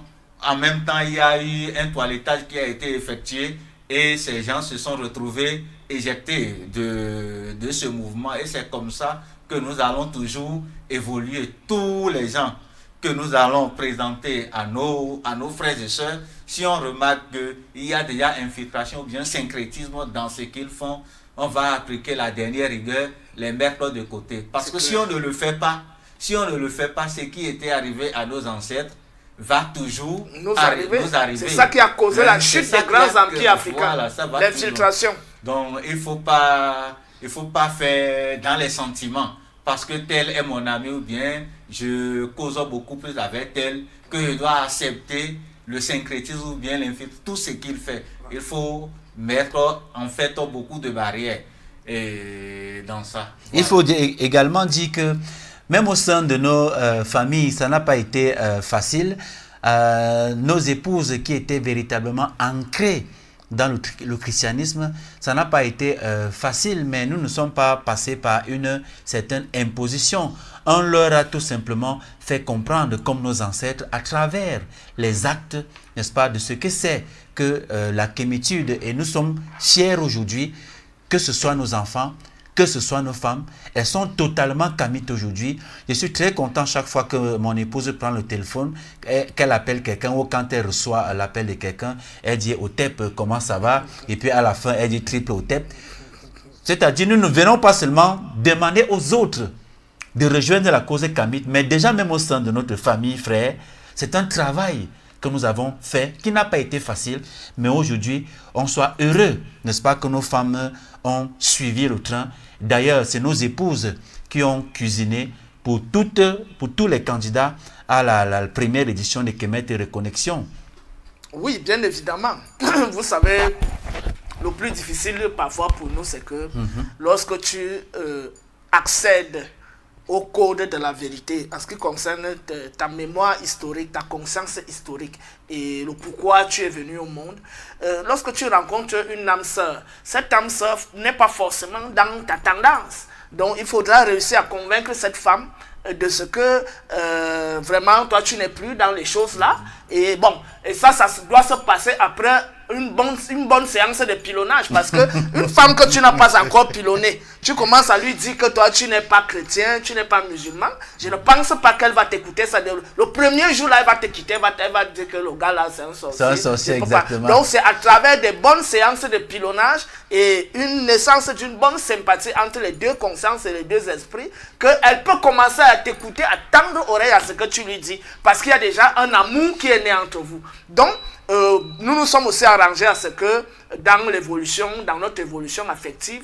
en même temps, il y a eu un toilettage qui a été effectué et ces gens se sont retrouvés éjectés de ce mouvement. Et c'est comme ça que nous allons toujours évoluer. Tous les gens que nous allons présenter à nos frères et sœurs, si on remarque qu'il y a déjà infiltration ou bien syncrétisme dans ce qu'ils font, on va appliquer la dernière rigueur, les mettre de côté. Parce que si on ne le fait pas, ce qui était arrivé à nos ancêtres va toujours nous arriver. C'est ça qui a causé la chute des grands empires africains, voilà, l'infiltration. Donc il faut pas faire dans les sentiments. Parce que tel est mon ami ou bien je cause beaucoup plus avec tel que je dois accepter le syncrétisme ou bien l'infiltration, tout ce qu'il fait. Il faut mettre en fait beaucoup de barrières dans ça. Voilà. Il faut également dire que même au sein de nos familles, ça n'a pas été facile. Nos épouses qui étaient véritablement ancrées dans le christianisme, ça n'a pas été facile, mais nous ne sommes pas passés par une certaine imposition. On leur a tout simplement fait comprendre, comme nos ancêtres, à travers les actes, n'est-ce pas, de ce que c'est que la kémitude. Et nous sommes fiers aujourd'hui, que ce soit nos enfants, que ce soit nos femmes, elles sont totalement kamites aujourd'hui. Je suis très content chaque fois que mon épouse prend le téléphone, qu'elle appelle quelqu'un ou quand elle reçoit l'appel de quelqu'un, elle dit au TEP comment ça va, et puis à la fin elle dit triple au TEP. C'est-à-dire nous ne venons pas seulement demander aux autres de rejoindre la cause kamite, mais déjà même au sein de notre famille, frère, c'est un travail que nous avons fait, qui n'a pas été facile, mais aujourd'hui, on soit heureux, n'est-ce pas, que nos femmes ont suivi le train. D'ailleurs, c'est nos épouses qui ont cuisiné pour tous les candidats à la première édition de Kemet et Reconnexion. Oui, bien évidemment. Vous savez, le plus difficile parfois pour nous, c'est que lorsque tu accèdes au code de la vérité, en ce qui concerne ta mémoire historique, ta conscience historique et le pourquoi tu es venu au monde. Lorsque tu rencontres une âme sœur, cette âme sœur n'est pas forcément dans ta tendance. Donc il faudra réussir à convaincre cette femme de ce que vraiment toi tu n'es plus dans les choses là. Et bon, et ça doit se passer après une bonne séance de pilonnage, parce que une femme que tu n'as pas encore pilonnée, tu commences à lui dire que toi tu n'es pas chrétien, tu n'es pas musulman, je ne pense pas qu'elle va t'écouter. Le premier jour là elle va te quitter, elle va dire que le gars là c'est un sorcier. C'est un sorcier, exactement. Donc c'est à travers des bonnes séances de pilonnage et une naissance d'une bonne sympathie entre les deux consciences et les deux esprits qu'elle peut commencer à t'écouter, à tendre oreille à ce que tu lui dis, parce qu'il y a déjà un amour qui est né entre vous. Donc nous nous sommes aussi arrangés à ce que dans l'évolution, dans notre évolution affective,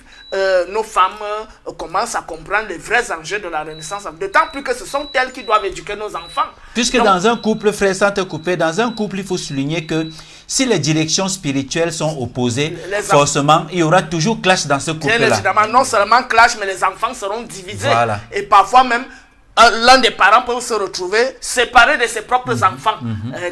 nos femmes commencent à comprendre les vrais enjeux de la Renaissance, d'autant plus que ce sont elles qui doivent éduquer nos enfants. Puisque donc, dans un couple, frère, sans te couper, dans un couple, il faut souligner que si les directions spirituelles sont opposées, forcément, il y aura toujours clash dans ce couple-là. Bien évidemment, non seulement clash, mais les enfants seront divisés. Voilà. Et parfois même, l'un des parents peut se retrouver séparé de ses propres enfants.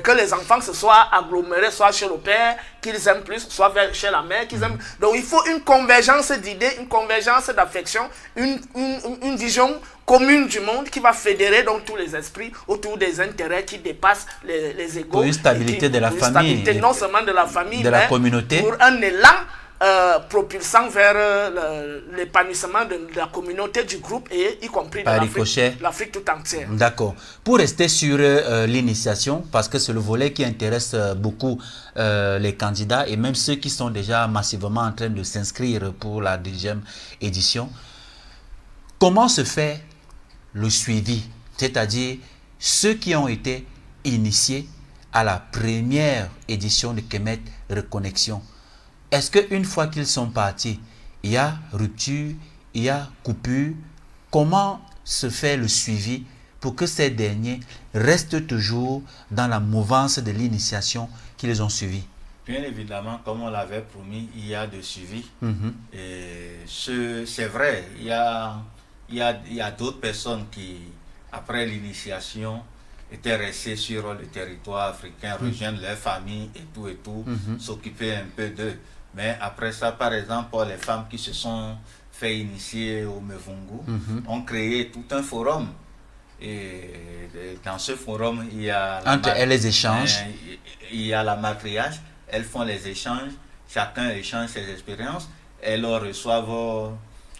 Que les enfants se soient agglomérés, soit chez le père, qu'ils aiment plus, soit chez la mère, qu'ils aiment. Donc il faut une convergence d'idées, une convergence d'affection, une vision commune du monde qui va fédérer donc tous les esprits autour des intérêts qui dépassent les égos. Pour une stabilité de la famille. Non seulement de la famille, de la communauté. Pour un élan propulsant vers l'épanouissement de la communauté, du groupe, et y compris de l'Afrique tout entière. D'accord. Pour rester sur l'initiation, parce que c'est le volet qui intéresse beaucoup les candidats et même ceux qui sont déjà massivement en train de s'inscrire pour la 2e édition, comment se fait le suivi? C'est-à-dire ceux qui ont été initiés à la première édition de Kemet Reconnexion. Est-ce qu'une fois qu'ils sont partis, il y a rupture, il y a coupure? Comment se fait le suivi pour que ces derniers restent toujours dans la mouvance de l'initiation qu'ils ont suivi? Bien évidemment, comme on l'avait promis, il y a de suivi. Et c'est vrai, il y a d'autres personnes qui, après l'initiation, étaient restés sur le territoire africain, rejoindre leurs familles et tout, s'occuper un peu d'eux. Mais après ça, par exemple, les femmes qui se sont fait initier au Mvungu ont créé tout un forum. Et dans ce forum, il y a... Entre elles, les échanges. Il y a la matriarche, elles font les échanges, chacun échange ses expériences, elles reçoivent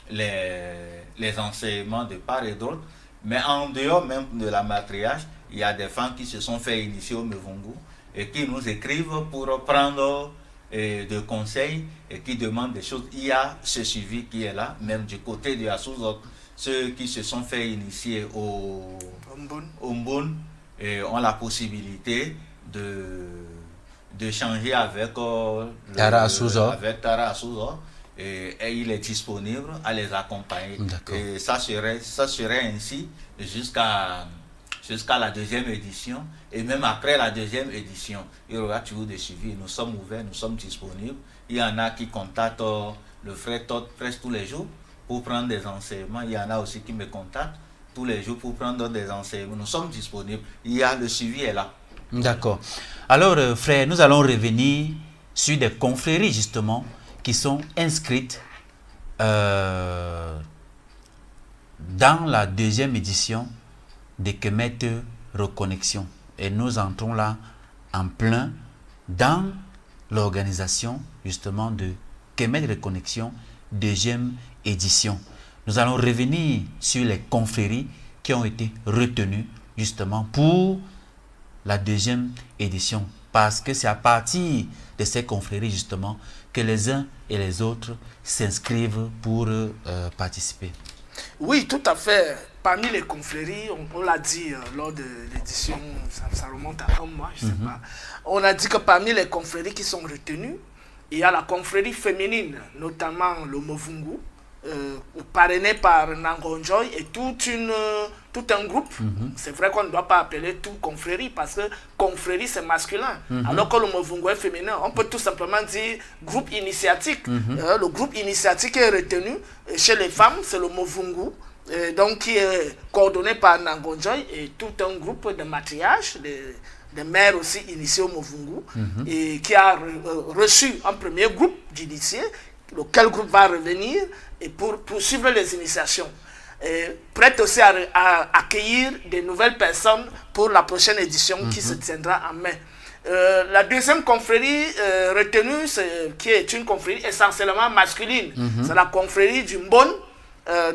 les enseignements de part et d'autre. Mais en dehors même de la matriarche, il y a des femmes qui se sont fait initier au Mvungu et qui nous écrivent pour prendre de conseils et qui demandent des choses. Il y a ce suivi qui est là, même du côté de Asuzok. Ceux qui se sont fait initier au Mbun ont la possibilité de changer avec Tara Asuzok. Et il est disponible à les accompagner. Et ça serait ainsi jusqu'à la deuxième édition. Et même après la deuxième édition, il y aura toujours des suivis. Nous sommes ouverts, nous sommes disponibles. Il y en a qui contactent le frère Todd presque tous les jours pour prendre des enseignements. Il y en a aussi qui me contactent tous les jours pour prendre des enseignements. Nous sommes disponibles. Le suivi est là. D'accord. Alors, frère, nous allons revenir sur des confréries, justement, qui sont inscrites dans la deuxième édition de Kemet Reconnexion. Et nous entrons là en plein dans l'organisation justement de Kemet Reconnexion deuxième édition. Nous allons revenir sur les confréries qui ont été retenues justement pour la deuxième édition. Parce que c'est à partir de ces confréries justement que les uns et les autres s'inscrivent pour participer. Oui, tout à fait. Parmi les confréries, on l'a dit lors de l'édition, ça remonte à un mois, je ne sais pas. On a dit que parmi les confréries qui sont retenues, il y a la confrérie féminine, notamment le Mvungu, parrainé par Nangonjoy et tout un groupe. C'est vrai qu'on ne doit pas appeler tout confrérie parce que confrérie c'est masculin, alors que le Mvungu est féminin. On peut tout simplement dire groupe initiatique. Le groupe initiatique est retenu chez les femmes, c'est le Mvungu, donc qui est coordonné par Nangonjoy et tout un groupe de matriarches, des mères aussi initiées au Mvungu, et qui a reçu un premier groupe d'initiés, lequel groupe va revenir et pour poursuivre les initiations. Prête aussi à accueillir de nouvelles personnes pour la prochaine édition qui se tiendra en mai. La deuxième confrérie retenue, qui est une confrérie essentiellement masculine, c'est la confrérie du Mbon,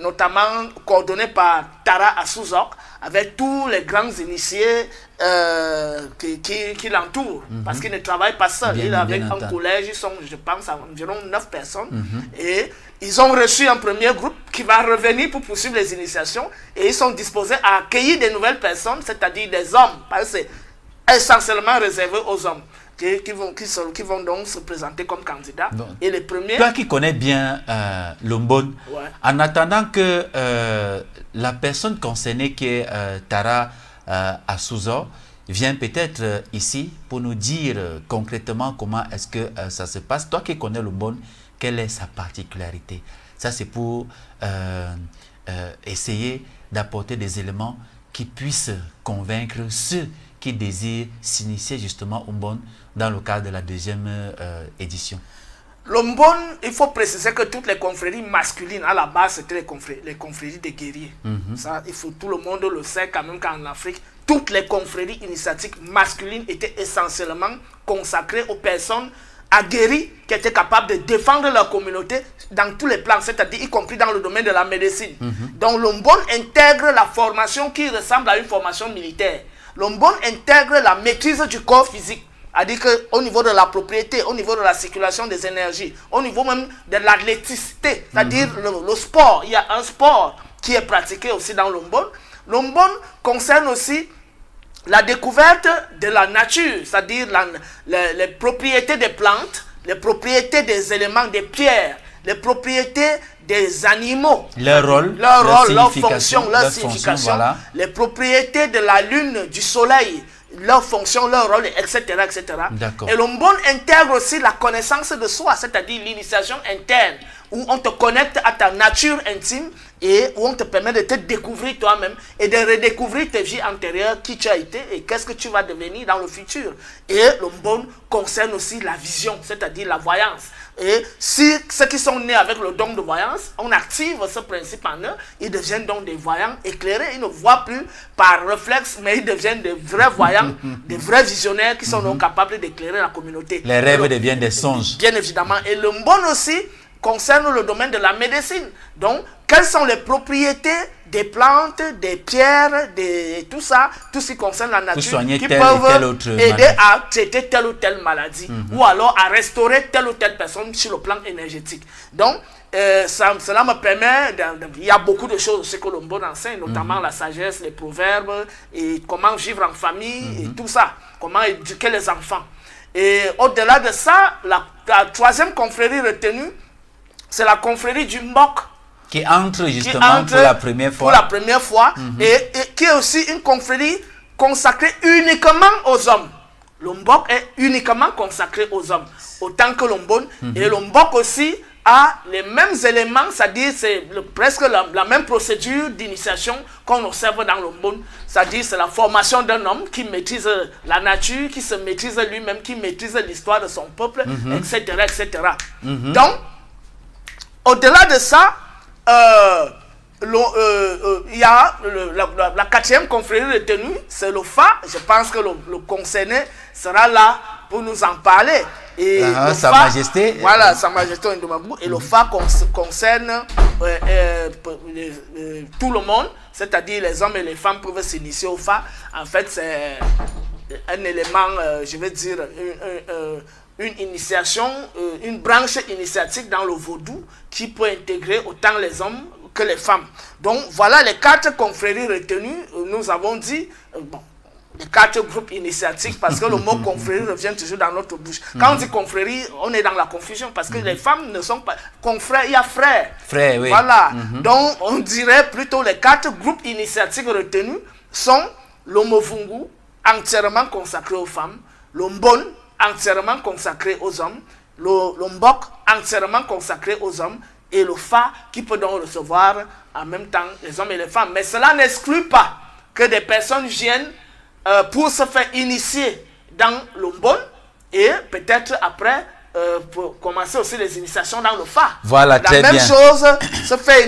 notamment coordonnée par Tara Asuzok, avec tous les grands initiés qui l'entourent, parce qu'il ne travaille pas seul. Il est avec un collège, ils sont, je pense, environ 9 personnes, et ils ont reçu un premier groupe qui va revenir pour poursuivre les initiations, et ils sont disposés à accueillir de nouvelles personnes, c'est-à-dire des hommes, parce que c'est essentiellement réservé aux hommes. Qui vont donc se présenter comme candidats. Bon. Et les premiers... Toi qui connais bien l'Ombon, en attendant que la personne concernée qui est Tara Asuzok vienne peut-être ici pour nous dire concrètement comment est-ce que ça se passe. Toi qui connais l'Ombon, quelle est sa particularité? Ça c'est pour essayer d'apporter des éléments qui puissent convaincre ceux qui désirent s'initier justement au Mbon dans le cadre de la deuxième édition. Le Mbon, il faut préciser que toutes les confréries masculines, à la base, c'était les confréries des guerriers. Ça, tout le monde le sait quand même qu'en Afrique, toutes les confréries initiatiques masculines étaient essentiellement consacrées aux personnes aguerries qui étaient capables de défendre leur communauté dans tous les plans, c'est-à-dire y compris dans le domaine de la médecine. Donc le Mbon intègre la formation qui ressemble à une formation militaire. Le Mbon intègre la maîtrise du corps physique, c'est-à-dire qu'au niveau de la propriété, au niveau de la circulation des énergies, au niveau même de l'athléticité, c'est-à-dire le sport. Il y a un sport qui est pratiqué aussi dans le Mbon. Le Mbon concerne aussi la découverte de la nature, c'est-à-dire les propriétés des plantes, les propriétés des éléments, des pierres, les propriétés des animaux, leur rôle, leur fonction, leur signification, voilà. Les propriétés de la lune, du soleil, leur fonction, leur rôle, etc. etc. Et le Mbon intègre aussi la connaissance de soi, c'est-à-dire l'initiation interne. où on te connecte à ta nature intime et où on te permet de te découvrir toi-même et de redécouvrir tes vies antérieures, qui tu as été et qu'est-ce que tu vas devenir dans le futur. Et le mbon concerne aussi la vision, c'est-à-dire la voyance. Et si ceux qui sont nés avec le don de voyance, on active ce principe en eux, ils deviennent donc des voyants éclairés. Ils ne voient plus par réflexe, mais ils deviennent des vrais voyants, des vrais visionnaires qui sont donc capables d'éclairer la communauté. Les rêves deviennent des songes. Bien évidemment. Et le mbon aussi concerne le domaine de la médecine. Donc, quelles sont les propriétés des plantes, des pierres, tout ça, tout ce qui concerne la nature, qui peuvent aider à traiter telle ou telle maladie, ou alors à restaurer telle ou telle personne sur le plan énergétique. Donc, cela me permet, il y a beaucoup de choses aussi que le mbon enseigne, notamment la sagesse, les proverbes, et comment vivre en famille, et tout ça, comment éduquer les enfants. Et au-delà de ça, la troisième confrérie retenue, c'est la confrérie du Mbok. Qui entre justement pour la première fois. Pour la première fois, et qui est aussi une confrérie consacrée uniquement aux hommes. Le Mbok est uniquement consacré aux hommes, autant que le mbon. Et le Mbok aussi a les mêmes éléments, c'est-à-dire c'est presque la même procédure d'initiation qu'on observe dans le mbon. C'est-à-dire c'est la formation d'un homme qui maîtrise la nature, qui se maîtrise lui-même, qui maîtrise l'histoire de son peuple, etc. etc. Donc, au-delà de ça, il y a la quatrième confrérie retenue, c'est le Fa. Je pense que le concerné sera là pour nous en parler. Et Sa Majesté. Voilà, Sa Majesté Ndomabou. Et le Fa concerne tout le monde, c'est-à-dire les hommes et les femmes peuvent s'initier au Fa. En fait, c'est un élément, je vais dire, une initiation, une branche initiatique dans le vaudou qui peut intégrer autant les hommes que les femmes. Donc voilà les 4 confréries retenues. Nous avons dit, bon, les 4 groupes initiatiques, parce que le mot confrérie revient toujours dans notre bouche. Quand on dit confrérie, on est dans la confusion, parce que les femmes ne sont pas confrères, il y a frères. Frères, oui. Voilà. Donc on dirait plutôt les 4 groupes initiatiques retenus sont le Movungu, entièrement consacré aux femmes, le Mbon, entièrement consacré aux hommes, le Mbok, entièrement consacré aux hommes, et le Fa, qui peut donc recevoir en même temps les hommes et les femmes. Mais cela n'exclut pas que des personnes viennent pour se faire initier dans le Mbon, et peut-être après, pour commencer aussi les initiations dans le Fa. Voilà, très bien. La même chose, se faire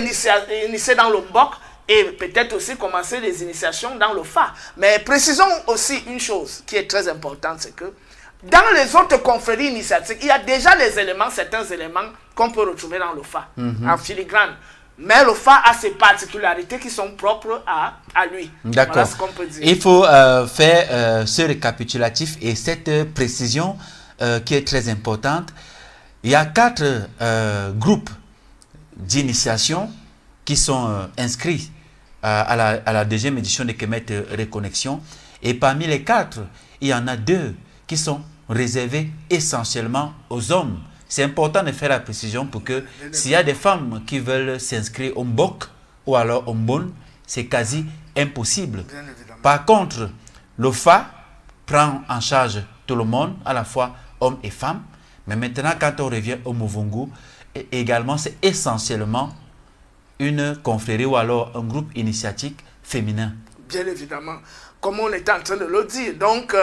initier dans le Mbok, et peut-être aussi commencer les initiations dans le Fa. Mais précisons aussi une chose qui est très importante, c'est que dans les autres confréries initiatiques, il y a déjà certains éléments qu'on peut retrouver dans le Fa, en filigrane. Mais le Fa a ses particularités qui sont propres à lui. D'accord. Voilà ce qu'on peut dire. Il faut faire ce récapitulatif et cette précision qui est très importante. Il y a 4 groupes d'initiation qui sont inscrits à la deuxième édition de Kemet Reconnexion. Et parmi les 4, il y en a 2 qui sont réservés essentiellement aux hommes. C'est important de faire la précision pour que s'il y a des femmes qui veulent s'inscrire au Mbok ou alors au Mbon, c'est quasi impossible. Par contre, le Fa prend en charge tout le monde, à la fois hommes et femmes. Mais maintenant, quand on revient au Movungu, également, c'est essentiellement une confrérie ou alors un groupe initiatique féminin. Bien évidemment, comme on était en train de le dire. Donc,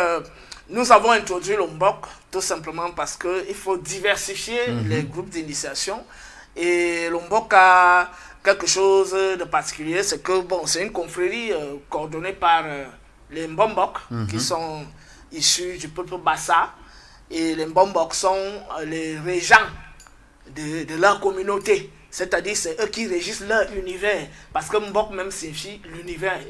nous avons introduit le Mbok tout simplement parce qu'il faut diversifier les groupes d'initiation. Et le Mbok a quelque chose de particulier, c'est que bon, c'est une confrérie coordonnée par les Mbombok qui sont issus du peuple Bassa. Et les Mbombok sont les régents de leur communauté. C'est-à-dire, c'est eux qui régissent leur univers. Parce que Mbok même signifie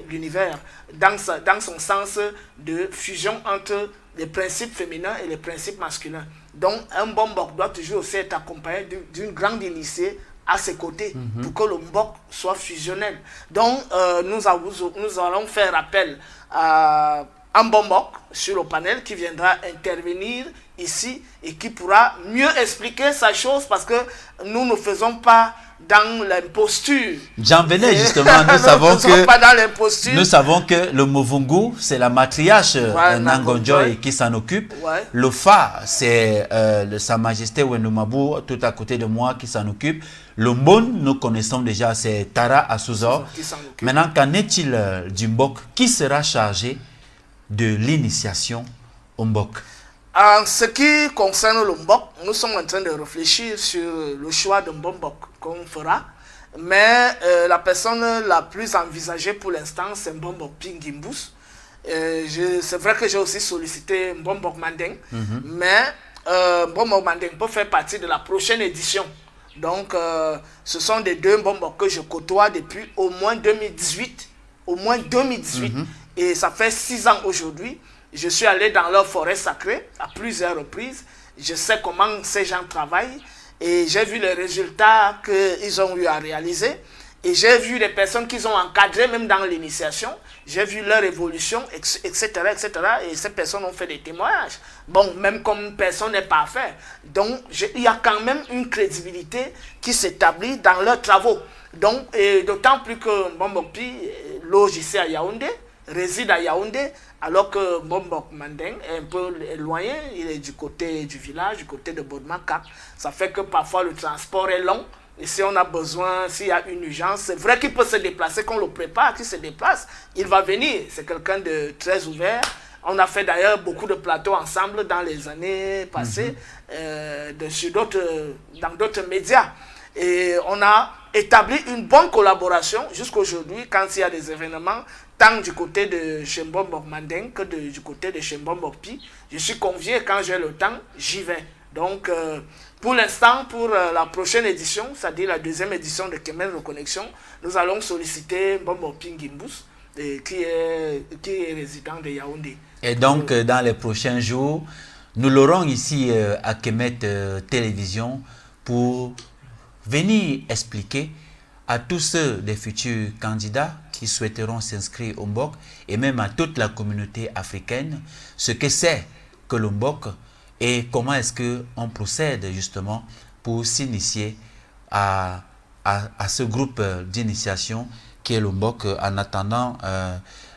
l'univers, dans son sens de fusion entre les principes féminins et les principes masculins. Donc, un Mbok doit toujours aussi être accompagné d'une grande initiée à ses côtés pour que le Mbok soit fusionnel. Donc, nous allons faire appel à un Mbok sur le panel qui viendra intervenir ici et qui pourra mieux expliquer sa chose parce que nous ne faisons pas dans l'imposture. J'en venais justement, nous savons que le Movungu, c'est la matriarche Nangonjoy qui s'en occupe. Ouais. Le Fa, c'est Sa Majesté Wendumabu, tout à côté de moi, qui s'en occupe. Le Mbon, nous connaissons déjà, c'est Tara Asuzor. Maintenant, qu'en est-il du Mbok? Qui sera chargé de l'initiation au Mbok? En ce qui concerne le Mbok, nous sommes en train de réfléchir sur le choix de Mbok qu'on fera. Mais la personne la plus envisagée pour l'instant, c'est Mbok Pingimbus. C'est vrai que j'ai aussi sollicité Mbok Mandeng, mais Mbok Mandeng peut faire partie de la prochaine édition. Donc, ce sont des deux Mbok que je côtoie depuis au moins 2018. Au moins 2018. Et ça fait 6 ans aujourd'hui. Je suis allé dans leur forêt sacrée à plusieurs reprises. Je sais comment ces gens travaillent et j'ai vu les résultats qu'ils ont eu à réaliser. Et j'ai vu les personnes qu'ils ont encadrées même dans l'initiation. J'ai vu leur évolution, etc., etc. Et ces personnes ont fait des témoignages. Bon, même comme personne n'est parfait. Donc, il y a quand même une crédibilité qui s'établit dans leurs travaux. Donc, d'autant plus que Mbombopi loge ici à Yaoundé, réside à Yaoundé, alors que Mbok Mandeng est un peu éloigné, il est du côté du village, du côté de Bodmakap. Ça fait que parfois le transport est long. Et si on a besoin, s'il y a une urgence, c'est vrai qu'il peut se déplacer, qu'on le prépare, qu'il se déplace. Il va venir. C'est quelqu'un de très ouvert. On a fait d'ailleurs beaucoup de plateaux ensemble dans les années passées, dans d'autres médias. Et on a établi une bonne collaboration jusqu'aujourd'hui quand il y a des événements, tant du côté de Mbok Mandeng que du côté de Mbok Pi. Je suis convié, quand j'ai le temps, j'y vais. Donc, pour l'instant, pour la prochaine édition, c'est-à-dire la deuxième édition de Kemet Reconnexion, nous allons solliciter Mbok Pi Ngimbus, qui est résident de Yaoundé. Et donc, dans les prochains jours, nous l'aurons ici à Kemet Télévision pour venir expliquer à tous ceux des futurs candidats qui souhaiteront s'inscrire au Mbok et même à toute la communauté africaine ce que c'est que le Mbok et comment est-ce qu'on procède justement pour s'initier à ce groupe d'initiation qui est le Mbok en attendant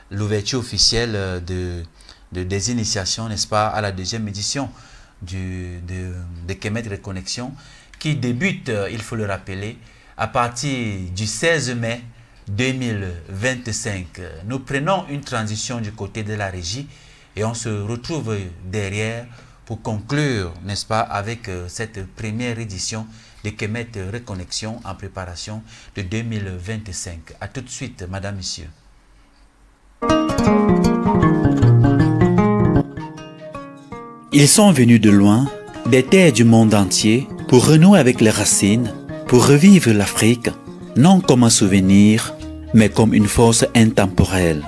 l'ouverture officielle des initiations, n'est-ce pas, à la deuxième édition de Kemet Reconnexion qui débute, il faut le rappeler, à partir du 16 mai 2025. Nous prenons une transition du côté de la régie et on se retrouve derrière pour conclure, n'est-ce pas, avec cette première édition de Kemet Reconnexion en préparation de 2025. A tout de suite, madame, monsieur. Ils sont venus de loin, des terres du monde entier, pour renouer avec les racines, pour revivre l'Afrique, non comme un souvenir, mais comme une force intemporelle.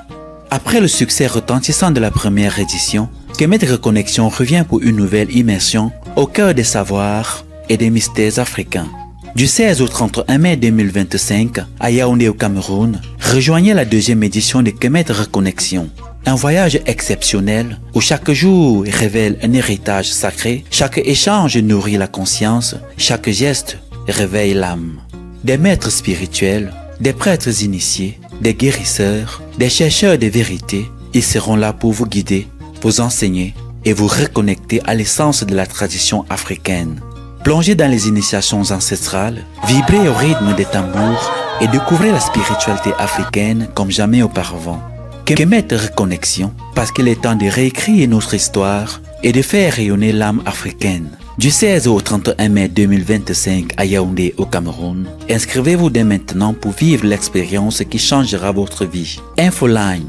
Après le succès retentissant de la première édition, Kemet Reconnexion revient pour une nouvelle immersion au cœur des savoirs et des mystères africains. Du 16 au 31 mai 2025, à Yaoundé au Cameroun, rejoignez la deuxième édition de Kemet Reconnexion. Un voyage exceptionnel où chaque jour révèle un héritage sacré, chaque échange nourrit la conscience, chaque geste réveille l'âme. Des maîtres spirituels, des prêtres initiés, des guérisseurs, des chercheurs de vérité, ils seront là pour vous guider, vous enseigner et vous reconnecter à l'essence de la tradition africaine. Plongez dans les initiations ancestrales, vibrez au rythme des tambours et découvrez la spiritualité africaine comme jamais auparavant. Kemet Reconnexion, parce qu'il est temps de réécrire notre histoire et de faire rayonner l'âme africaine. Du 16 au 31 mai 2025 à Yaoundé au Cameroun, inscrivez-vous dès maintenant pour vivre l'expérience qui changera votre vie. Infoline.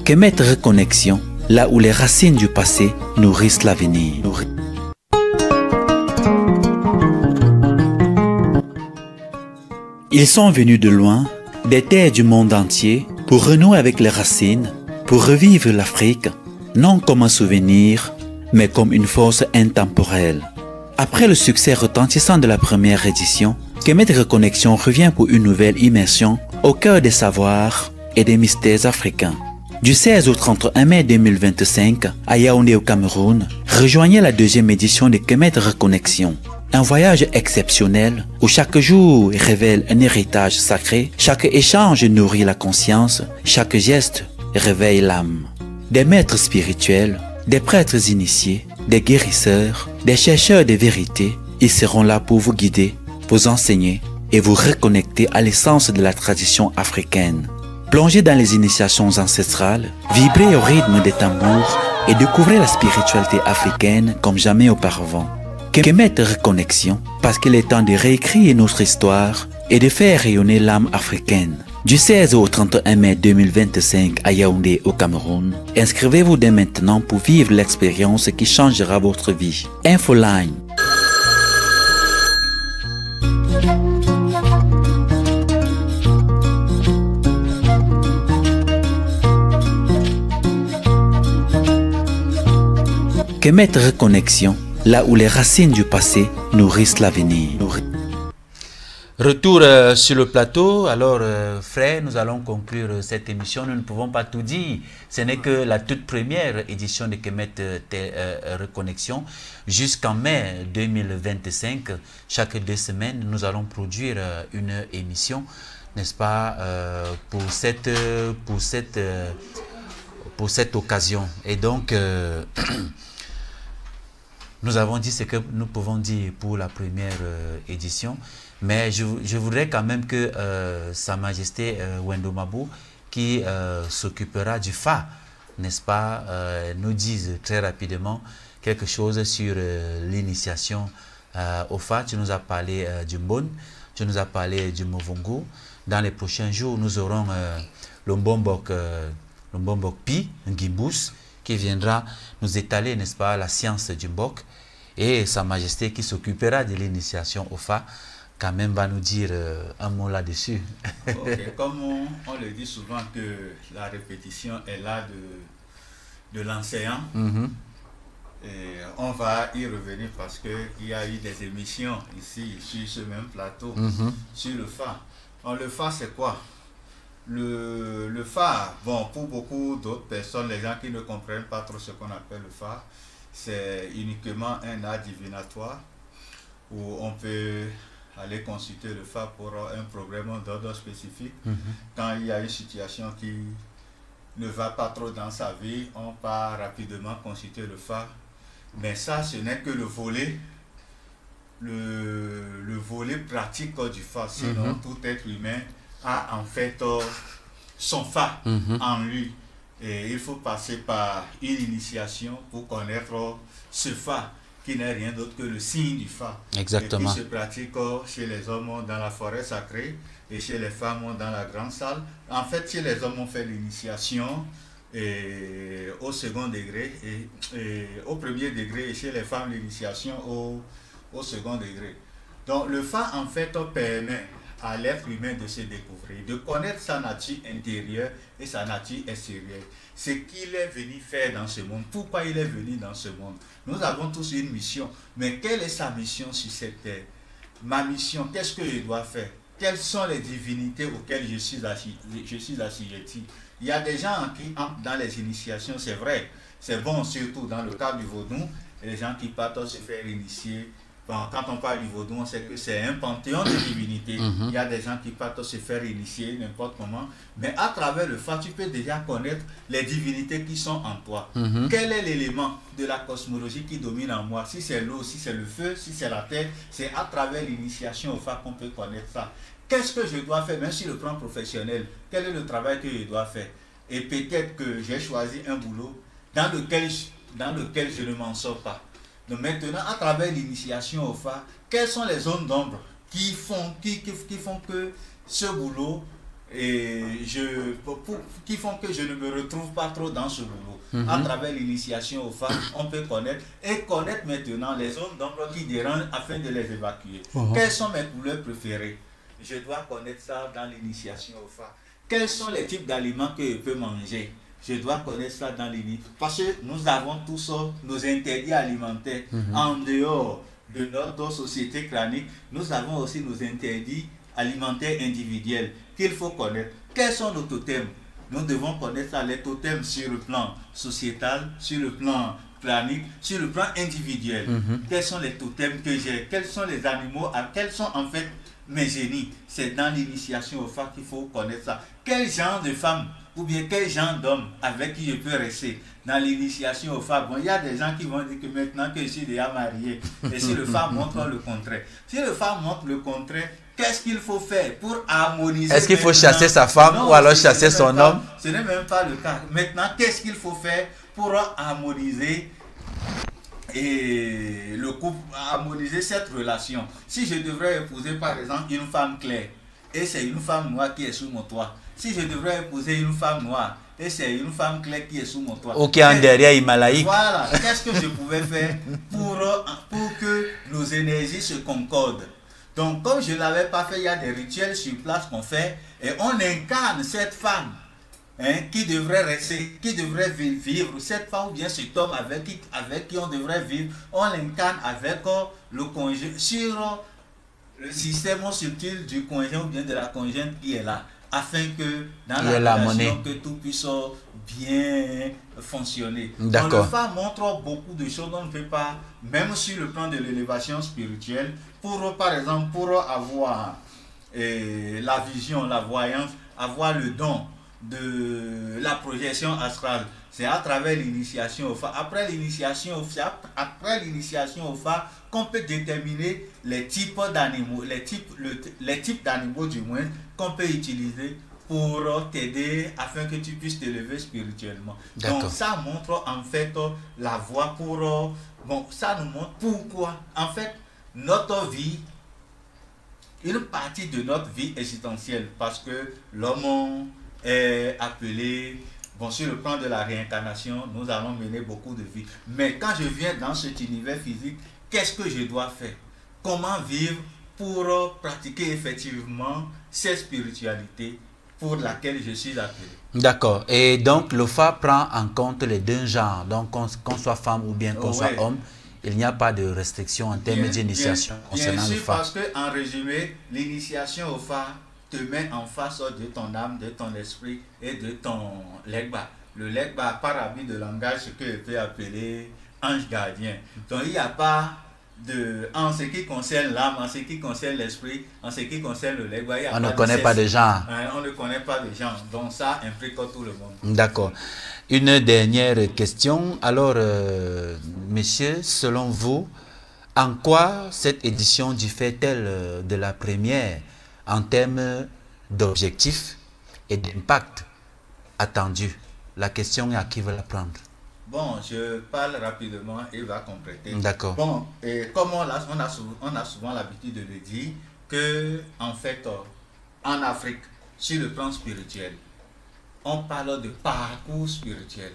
Kemet Reconnexion, là où les racines du passé nourrissent l'avenir. Ils sont venus de loin, des terres du monde entier, pour renouer avec les racines, pour revivre l'Afrique, non comme un souvenir, mais comme une force intemporelle. Après le succès retentissant de la première édition, Kemet Reconnexion revient pour une nouvelle immersion au cœur des savoirs et des mystères africains. Du 16 au 31 mai 2025, à Yaoundé au Cameroun, rejoignez la deuxième édition de Kemet Reconnexion. Un voyage exceptionnel où chaque jour révèle un héritage sacré, chaque échange nourrit la conscience, chaque geste réveille l'âme. Des maîtres spirituels, des prêtres initiés, des guérisseurs, des chercheurs de vérité, ils seront là pour vous guider, vous enseigner et vous reconnecter à l'essence de la tradition africaine. Plongez dans les initiations ancestrales, vibrez au rythme des tambours et découvrez la spiritualité africaine comme jamais auparavant. Kemet Reconnexion, parce qu'il est temps de réécrire notre histoire et de faire rayonner l'âme africaine. Du 16 au 31 mai 2025 à Yaoundé au Cameroun, inscrivez-vous dès maintenant pour vivre l'expérience qui changera votre vie. Infoline. Kemet Reconnexion, là où les racines du passé nourrissent l'avenir. Retour sur le plateau. Alors, frère, nous allons conclure cette émission. Nous ne pouvons pas tout dire. Ce n'est que la toute première édition de Kemet Reconnexion. Jusqu'en mai 2025, chaque 2 semaines, nous allons produire une émission, n'est-ce pas, pour cette occasion. Et donc, nous avons dit ce que nous pouvons dire pour la première édition. Mais je voudrais quand même que Sa Majesté Wendo Mabou, qui s'occupera du FA, n'est-ce pas, nous dise très rapidement quelque chose sur l'initiation au FA. Tu nous as parlé du Mbon, tu nous as parlé du Movongo. Dans les prochains jours, nous aurons le Mbombok Pi, Ngimbous, qui viendra nous étaler, n'est-ce pas, la science du Mbok. Et Sa Majesté qui s'occupera de l'initiation au FA, quand même va nous dire un mot là-dessus. Okay. Comme on le dit souvent que la répétition est là de l'enseignant, et on va y revenir parce qu'il y a eu des émissions ici sur ce même plateau sur le FA. Alors, le FA c'est quoi? Le FA, bon, pour beaucoup d'autres personnes, les gens qui ne comprennent pas trop ce qu'on appelle le FA, c'est uniquement un art divinatoire où on peut aller consulter le FA pour un problème d'ordre spécifique. Quand il y a une situation qui ne va pas trop dans sa vie, on part rapidement consulter le FA. Mais ça, ce n'est que le volet pratique du FA. Sinon, tout être humain a en fait son FA en lui. Et il faut passer par une initiation pour connaître ce FA, qui n'est rien d'autre que le signe du FA. Exactement. Et qui se pratique chez les hommes dans la forêt sacrée et chez les femmes dans la grande salle. En fait, chez les hommes, on fait l'initiation au second degré et au premier degré, et chez les femmes, l'initiation au second degré. Donc, le FA, en fait, permet à l'être humain de se découvrir, de connaître sa nature intérieure et sa nature extérieure. Ce qu'il est venu faire dans ce monde, pourquoi il est venu dans ce monde. Nous avons tous une mission, mais quelle est sa mission sur cette terre? Ma mission, qu'est-ce que je dois faire? Quelles sont les divinités auxquelles je suis assujetti? Il y a des gens qui entrent dans les initiations, c'est vrai, c'est bon, surtout dans le cadre du vaudou, les gens qui partent se faire initier. Bon, quand on parle du vaudou, on sait que c'est un panthéon de divinités. Il y a des gens qui partent se faire initier n'importe comment. Mais à travers le FA, tu peux déjà connaître les divinités qui sont en toi. Quel est l'élément de la cosmologie qui domine en moi? Si c'est l'eau, si c'est le feu, si c'est la terre, c'est à travers l'initiation au FA qu'on peut connaître ça. Qu'est-ce que je dois faire, même sur le plan professionnel? Quel est le travail que je dois faire? Et peut-être que j'ai choisi un boulot dans lequel je ne m'en sors pas. Donc maintenant, à travers l'initiation au FA, quelles sont les zones d'ombre qui font que ce boulot, qui font que je ne me retrouve pas trop dans ce boulot. À travers l'initiation au FA, on peut connaître maintenant les zones d'ombre qui dérangent afin de les évacuer. Quelles sont mes couleurs préférées? Je dois connaître ça dans l'initiation au FA. Quels sont les types d'aliments que je peux manger? Je dois connaître ça dans les livres. Parce que nous avons tous nos interdits alimentaires. En dehors de notre société crânique, nous avons aussi nos interdits alimentaire individuel qu'il faut connaître. Quels sont nos totems? Nous devons connaître ça, les totems sur le plan sociétal, sur le plan planique, sur le plan individuel. Quels sont les totems que j'ai? Quels sont les animaux? Quels sont en fait mes génies? C'est dans l'initiation au phare qu'il faut connaître ça. Quel genre de femme ou bien quel genre d'homme avec qui je peux rester dans l'initiation au phare? Bon, il y a des gens qui vont dire que maintenant que je suis déjà marié, et si le phare montre le contraire. Si le phare montre le contraire, qu'est-ce qu'il faut faire pour harmoniser? Est-ce qu'il faut chasser sa femme ou alors chasser son homme? Ce n'est même pas le cas. Maintenant, qu'est-ce qu'il faut faire pour harmoniser et le couple, harmoniser cette relation? Si je devrais épouser par exemple une femme claire et c'est une femme noire qui est sous mon toit, si je devrais épouser une femme noire et c'est une femme claire qui est sous mon toit, Ok, en derrière Himalaïque. Voilà, qu'est-ce que je pouvais faire pour que nos énergies se concordent? Donc, comme je ne l'avais pas fait, il y a des rituels sur place qu'on fait et on incarne cette femme qui devrait rester, qui devrait vivre, cette femme ou bien cet homme avec qui on devrait vivre, on l'incarne avec le conjoint, sur le système subtil du conjoint ou bien de la conjointe qui est là, afin que dans la relation, que tout puisse bien fonctionner. Donc, le phare montre beaucoup de choses, on ne peut pas, même sur le plan de l'élévation spirituelle, par exemple, pour avoir la vision, la voyance, avoir le don de la projection astrale, c'est à travers l'initiation au phare. Après l'initiation au phare, qu'on peut déterminer les types d'animaux, les types d'animaux du moins, qu'on peut utiliser pour t'aider afin que tu puisses t'élever spirituellement. Donc ça montre en fait la voie pour... Bon, ça nous montre pourquoi en fait notre vie, une partie de notre vie existentielle, parce que l'homme est appelé, bon, sur le plan de la réincarnation, nous allons mener beaucoup de vie. Mais quand je viens dans cet univers physique, qu'est-ce que je dois faire? Comment vivre pour pratiquer effectivement cette spiritualité pour laquelle je suis appelé? D'accord. Et donc, le phare prend en compte les deux genres. Donc, qu'on soit femme ou bien qu'on soit homme, il n'y a pas de restriction en termes d'initiation concernant le phare. Parce que, en résumé, l'initiation au phare te met en face de ton âme, de ton esprit et de ton legba. Le legba, par habit de langage, ce que je peux appeler ange gardien. Donc, il n'y a pas de... En ce qui concerne l'âme, en ce qui concerne l'esprit, en ce qui concerne le legba, il y a on ne connaît pas de genre. On ne connaît pas de genre. Donc, ça implique tout le monde. D'accord. Une dernière question. Alors, messieurs, selon vous, en quoi cette édition diffère-t-elle de la première en termes d'objectifs et d'impact attendu? La question est à qui veut la prendre? Bon, je parle rapidement et va compléter. D'accord. Bon, et comme on a souvent l'habitude de le dire, que en fait, en Afrique, sur le plan spirituel, on parle de parcours spirituel.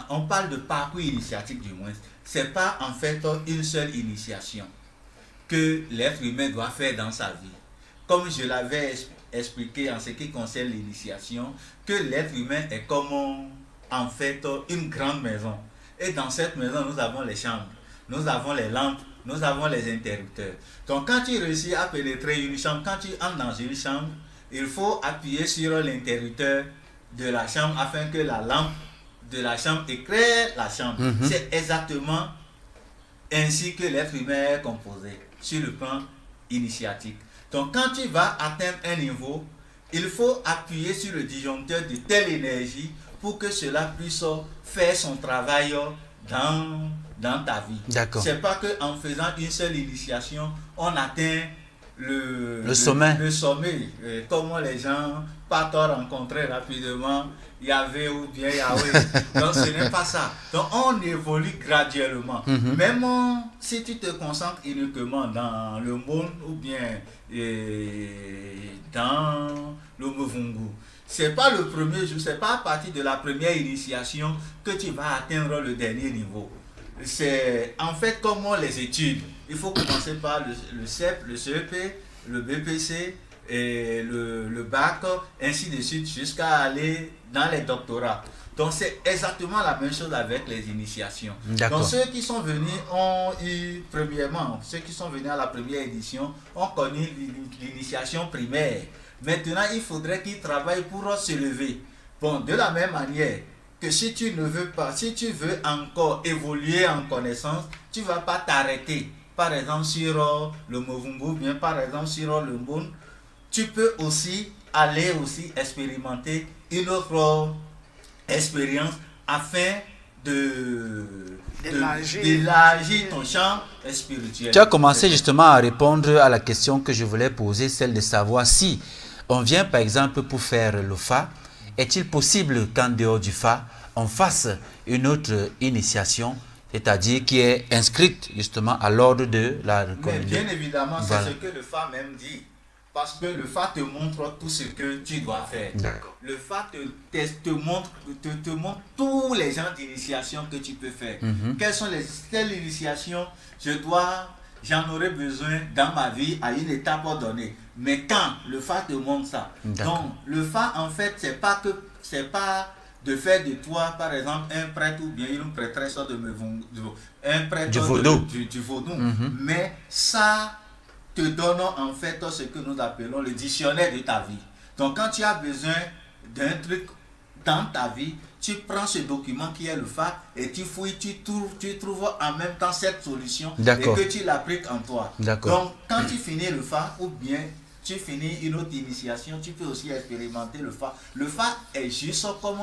On parle de parcours initiatique du moins. C'est pas en fait une seule initiation que l'être humain doit faire dans sa vie. Comme je l'avais expliqué en ce qui concerne l'initiation, que l'être humain est comme en fait une grande maison. Et dans cette maison, nous avons les chambres, nous avons les lampes, nous avons les interrupteurs. Donc quand tu réussis à pénétrer une chambre, quand tu entres dans une chambre, il faut appuyer sur l'interrupteur de la chambre afin que la lampe de la chambre éclaire la chambre. C'est exactement ainsi que l'être humain est composé sur le plan initiatique. Donc quand tu vas atteindre un niveau, il faut appuyer sur le disjoncteur de telle énergie pour que cela puisse faire son travail dans ta vie. C'est pas qu'en faisant une seule initiation, on atteint le sommet. Comment les gens partent rencontrer rapidement Yahvé ou bien Yahweh. Donc ce n'est pas ça. Donc on évolue graduellement. Même si tu te concentres uniquement dans le monde ou bien dans le Mvungu, c'est pas le premier jour, c'est pas à partir de la première initiation que tu vas atteindre le dernier niveau. C'est en fait comme les études. Il faut commencer par le CEP, le CEP, le BPC, le bac, ainsi de suite, jusqu'à aller dans les doctorats. Donc c'est exactement la même chose avec les initiations. Donc ceux qui sont venus ont eu, premièrement, ceux qui sont venus à la première édition ont connu l'initiation primaire. Maintenant, il faudrait qu'ils travaillent pour se lever. Bon, de la même manière que si tu ne veux pas, si tu veux encore évoluer en connaissance, tu ne vas pas t'arrêter. Par exemple sur le Movungu, bien par exemple sur le Mbun, tu peux aussi aller aussi expérimenter une autre expérience afin d'élargir ton champ spirituel. Tu as commencé justement à répondre à la question que je voulais poser, celle de savoir si on vient par exemple pour faire le Fa, est-il possible qu'en dehors du Fa, on fasse une autre initiation, c'est-à-dire qui est inscrite justement à l'ordre de la reconnaissance? Bien évidemment, voilà. C'est ce que le Fa même dit. Parce que le Fa te montre tout ce que tu dois faire. Le Fa te montre tous les genres d'initiations que tu peux faire. Quelles sont quelles initiations j'en aurais besoin dans ma vie à une étape donnée. Mais quand le Fa te montre ça. Donc le Fa en fait c'est pas de faire de toi par exemple un prêtre ou bien une prêtresse un prêtre du vaudou. Mais ça te donne en fait ce que nous appelons le dictionnaire de ta vie. Donc quand tu as besoin d'un truc dans ta vie, tu prends ce document qui est le Fa et tu fouilles, tu trouves en même temps cette solution et que tu l'appliques en toi. Donc quand tu finis le Fa ou bien tu finis une autre initiation, tu peux aussi expérimenter le Fa. Le Fa est juste comme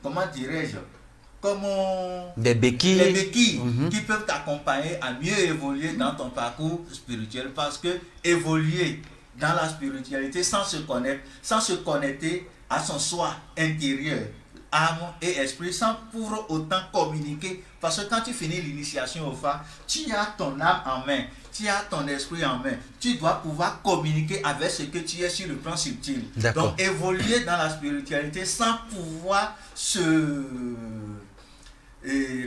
comment dirais-je, comme des béquilles, les béquilles qui peuvent t'accompagner à mieux évoluer dans ton parcours spirituel, parce que évoluer dans la spiritualité sans se connecter à son soi intérieur, âme et esprit, sans pour autant communiquer, parce que quand tu finis l'initiation au Fa, tu as ton âme en main, tu as ton esprit en main, tu dois pouvoir communiquer avec ce que tu es sur le plan subtil. Donc évoluer dans la spiritualité sans pouvoir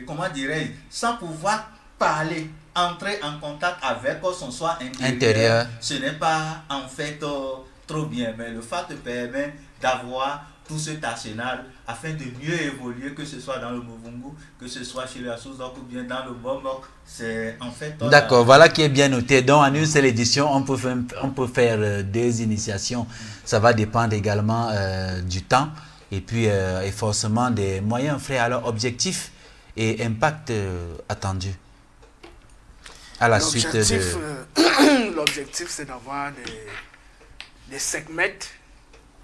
comment dirais-je, sans pouvoir parler, entrer en contact avec son soi intérieur, ce n'est pas en fait trop bien. Mais le Fa te permet d'avoir tout cet arsenal afin de mieux évoluer, que ce soit dans le Movungu, que ce soit chez les Asuzok ou bien dans le Bombok. C'est en fait... D'accord, voilà qui est bien noté. Donc en une seule édition, on peut faire des initiations. Ça va dépendre également du temps et puis et forcément des moyens, frère. Alors objectif et impact attendu à la suite de... L'objectif, c'est d'avoir des segments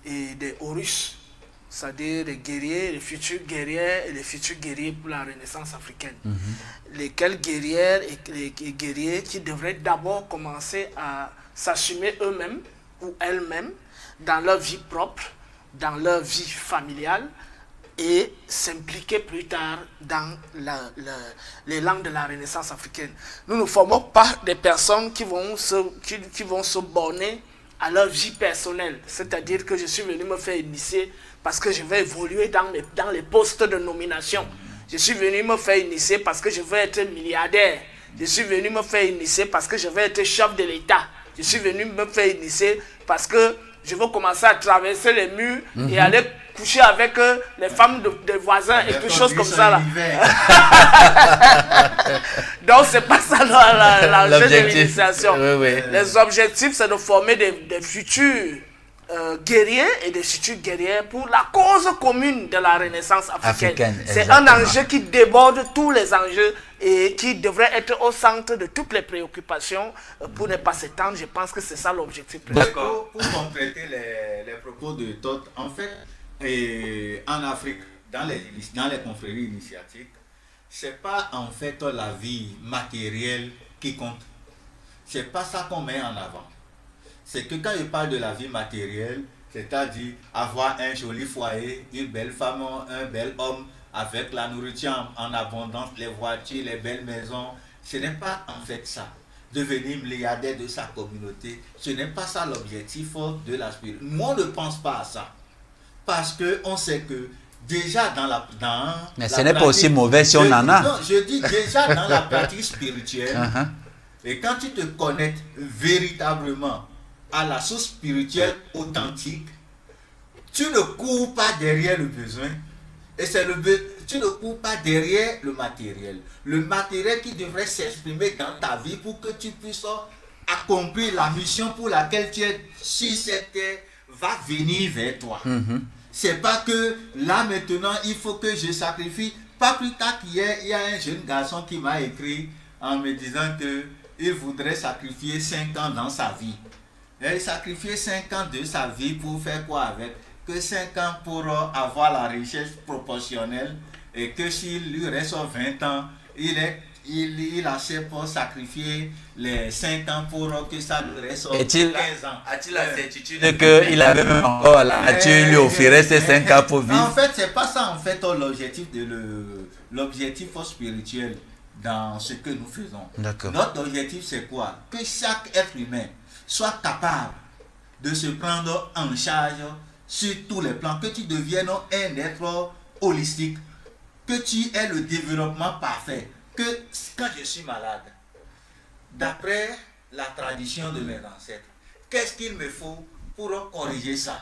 et des Horus, c'est-à-dire les guerriers, les futurs guerriers et les futurs guerriers pour la Renaissance africaine. Lesquels guerrières et les guerriers qui devraient d'abord commencer à s'assumer eux-mêmes ou elles-mêmes dans leur vie propre, dans leur vie familiale, et s'impliquer plus tard dans les langues de la Renaissance africaine. Nous ne formons pas des personnes qui vont se borner à leur vie personnelle. C'est-à-dire que je suis venu me faire initier parce que je vais évoluer dans les postes de nomination. Je suis venu me faire initier parce que je veux être milliardaire. Je suis venu me faire initier parce que je veux être chef de l'État. Je suis venu me faire initier parce que je veux commencer à traverser les murs et aller coucher avec les femmes des voisins et toutes choses comme ça. Là. Donc, c'est pas ça l'enjeu de l'initiation. Les objectifs, c'est de former des futurs guerriers et des futures guerrières pour la cause commune de la Renaissance africaine. C'est un enjeu qui déborde tous les enjeux et qui devrait être au centre de toutes les préoccupations pour ne pas s'étendre. Je pense que c'est ça l'objectif. D'accord. Pour compléter les propos de Todd, en fait, en Afrique, dans les confréries initiatiques, c'est pas en fait la vie matérielle qui compte. C'est pas ça qu'on met en avant. C'est que quand je parle de la vie matérielle, c'est-à-dire avoir un joli foyer, une belle femme, un bel homme, avec la nourriture en abondance, les voitures, les belles maisons, ce n'est pas en fait ça. Devenir milliardaire de sa communauté, ce n'est pas ça l'objectif de la spiritualité. Moi, on ne pense pas à ça. Parce qu'on sait que déjà mais ce n'est pas aussi mauvais si on en a. Non, je dis déjà dans la pratique spirituelle, et quand tu te connectes véritablement à la source spirituelle authentique, tu ne cours pas derrière le besoin. Et tu ne cours pas derrière le matériel. Le matériel qui devrait s'exprimer dans ta vie pour que tu puisses accomplir la mission pour laquelle tu es sur cette terre va venir vers toi. C'est pas que là maintenant il faut que je sacrifie. Pas plus tard qu'hier, il y a un jeune garçon qui m'a écrit en me disant qu'il voudrait sacrifier 5 ans dans sa vie. Et sacrifier 5 ans de sa vie pour faire quoi avec? Que 5 ans pour avoir la richesse proportionnelle, et que s'il lui reste 20 ans, il accepte pour sacrifier les 5 ans pour que ça lui reste 15 ans. A-t-il la certitude qu'il avait même encore là, tu lui offrirais ces 5 ans pour vivre? En fait, c'est pas ça en fait l'objectif spirituel dans ce que nous faisons. Notre objectif c'est quoi? Que chaque être humain soit capable de se prendre en charge sur tous les plans, que tu deviennes un être holistique, que tu aies le développement parfait, que quand je suis malade, d'après la tradition de mes ancêtres, qu'est-ce qu'il me faut pour corriger ça?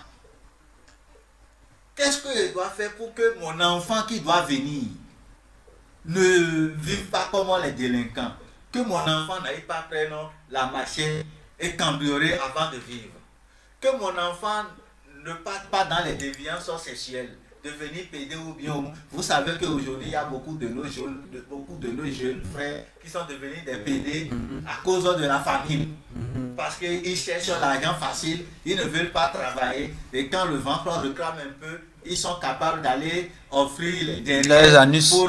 Qu'est-ce que je dois faire pour que mon enfant qui doit venir ne vive pas comme les délinquants, que mon enfant n'aille pas prendre la machine et cambrioler avant de vivre, que mon enfant ne parte pas dans les déviances sexuelles, devenir pédé ou bien. Vous savez qu'aujourd'hui, il y a beaucoup de nos jeunes frères qui sont devenus des pédés à cause de la famille. Parce qu'ils cherchent l'argent facile, ils ne veulent pas travailler. Et quand le ventre reclame un peu, ils sont capables d'aller offrir des anus pour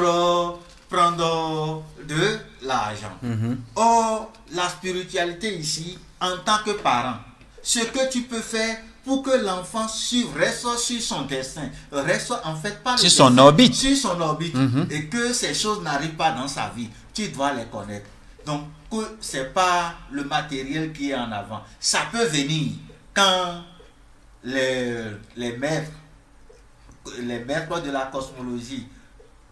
prendre de l'argent. Or, la spiritualité ici, en tant que parent, ce que tu peux faire pour que l'enfant reste sur son destin, reste en fait pas sur son orbite, et que ces choses n'arrivent pas dans sa vie, tu dois les connaître. Donc, c'est pas le matériel qui est en avant. Ça peut venir quand les maîtres de la cosmologie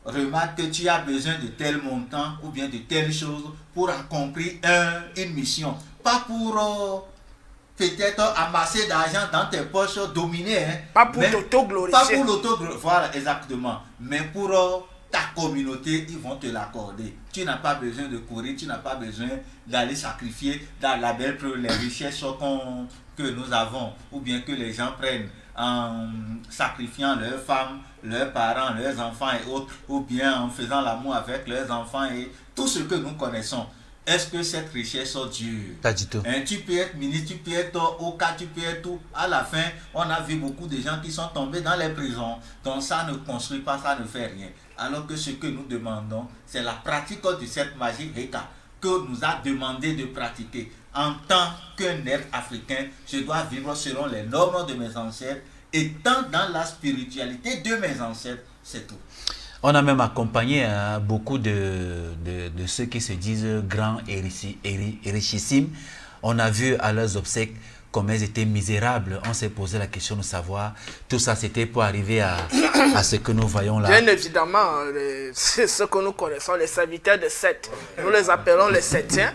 remarquent que tu as besoin de tel montant ou bien de telle chose pour accomplir une mission. Pas pour peut-être amasser d'argent dans tes poches, dominer. Pas pour l'auto-glorifier. Pas pour l'auto-glorifier, voilà, exactement. Mais pour ta communauté, ils vont te l'accorder. Tu n'as pas besoin de courir, tu n'as pas besoin d'aller sacrifier dans la belle preuve les richesses que nous avons, ou bien que les gens prennent en sacrifiant leurs femmes, leurs parents, leurs enfants et autres, ou bien en faisant l'amour avec leurs enfants et tout ce que nous connaissons. Est-ce que cette richesse dure? Pas du tout. Tu peux être ministre, tu peux être au cas, tu peux être tout. À la fin, on a vu beaucoup de gens qui sont tombés dans les prisons. Donc ça ne construit pas, ça ne fait rien. Alors que ce que nous demandons, c'est la pratique de cette magie Heka que nous a demandé de pratiquer. En tant qu'un être africain, je dois vivre selon les normes de mes ancêtres, étant dans la spiritualité de mes ancêtres, c'est tout. On a même accompagné beaucoup de ceux qui se disent grands et richissimes. On a vu à leurs obsèques comme elles étaient misérables. On s'est posé la question de savoir, tout ça c'était pour arriver à ce que nous voyons là. Bien évidemment, c'est ce que nous connaissons, les serviteurs de Seth. Nous les appelons les Sethiens.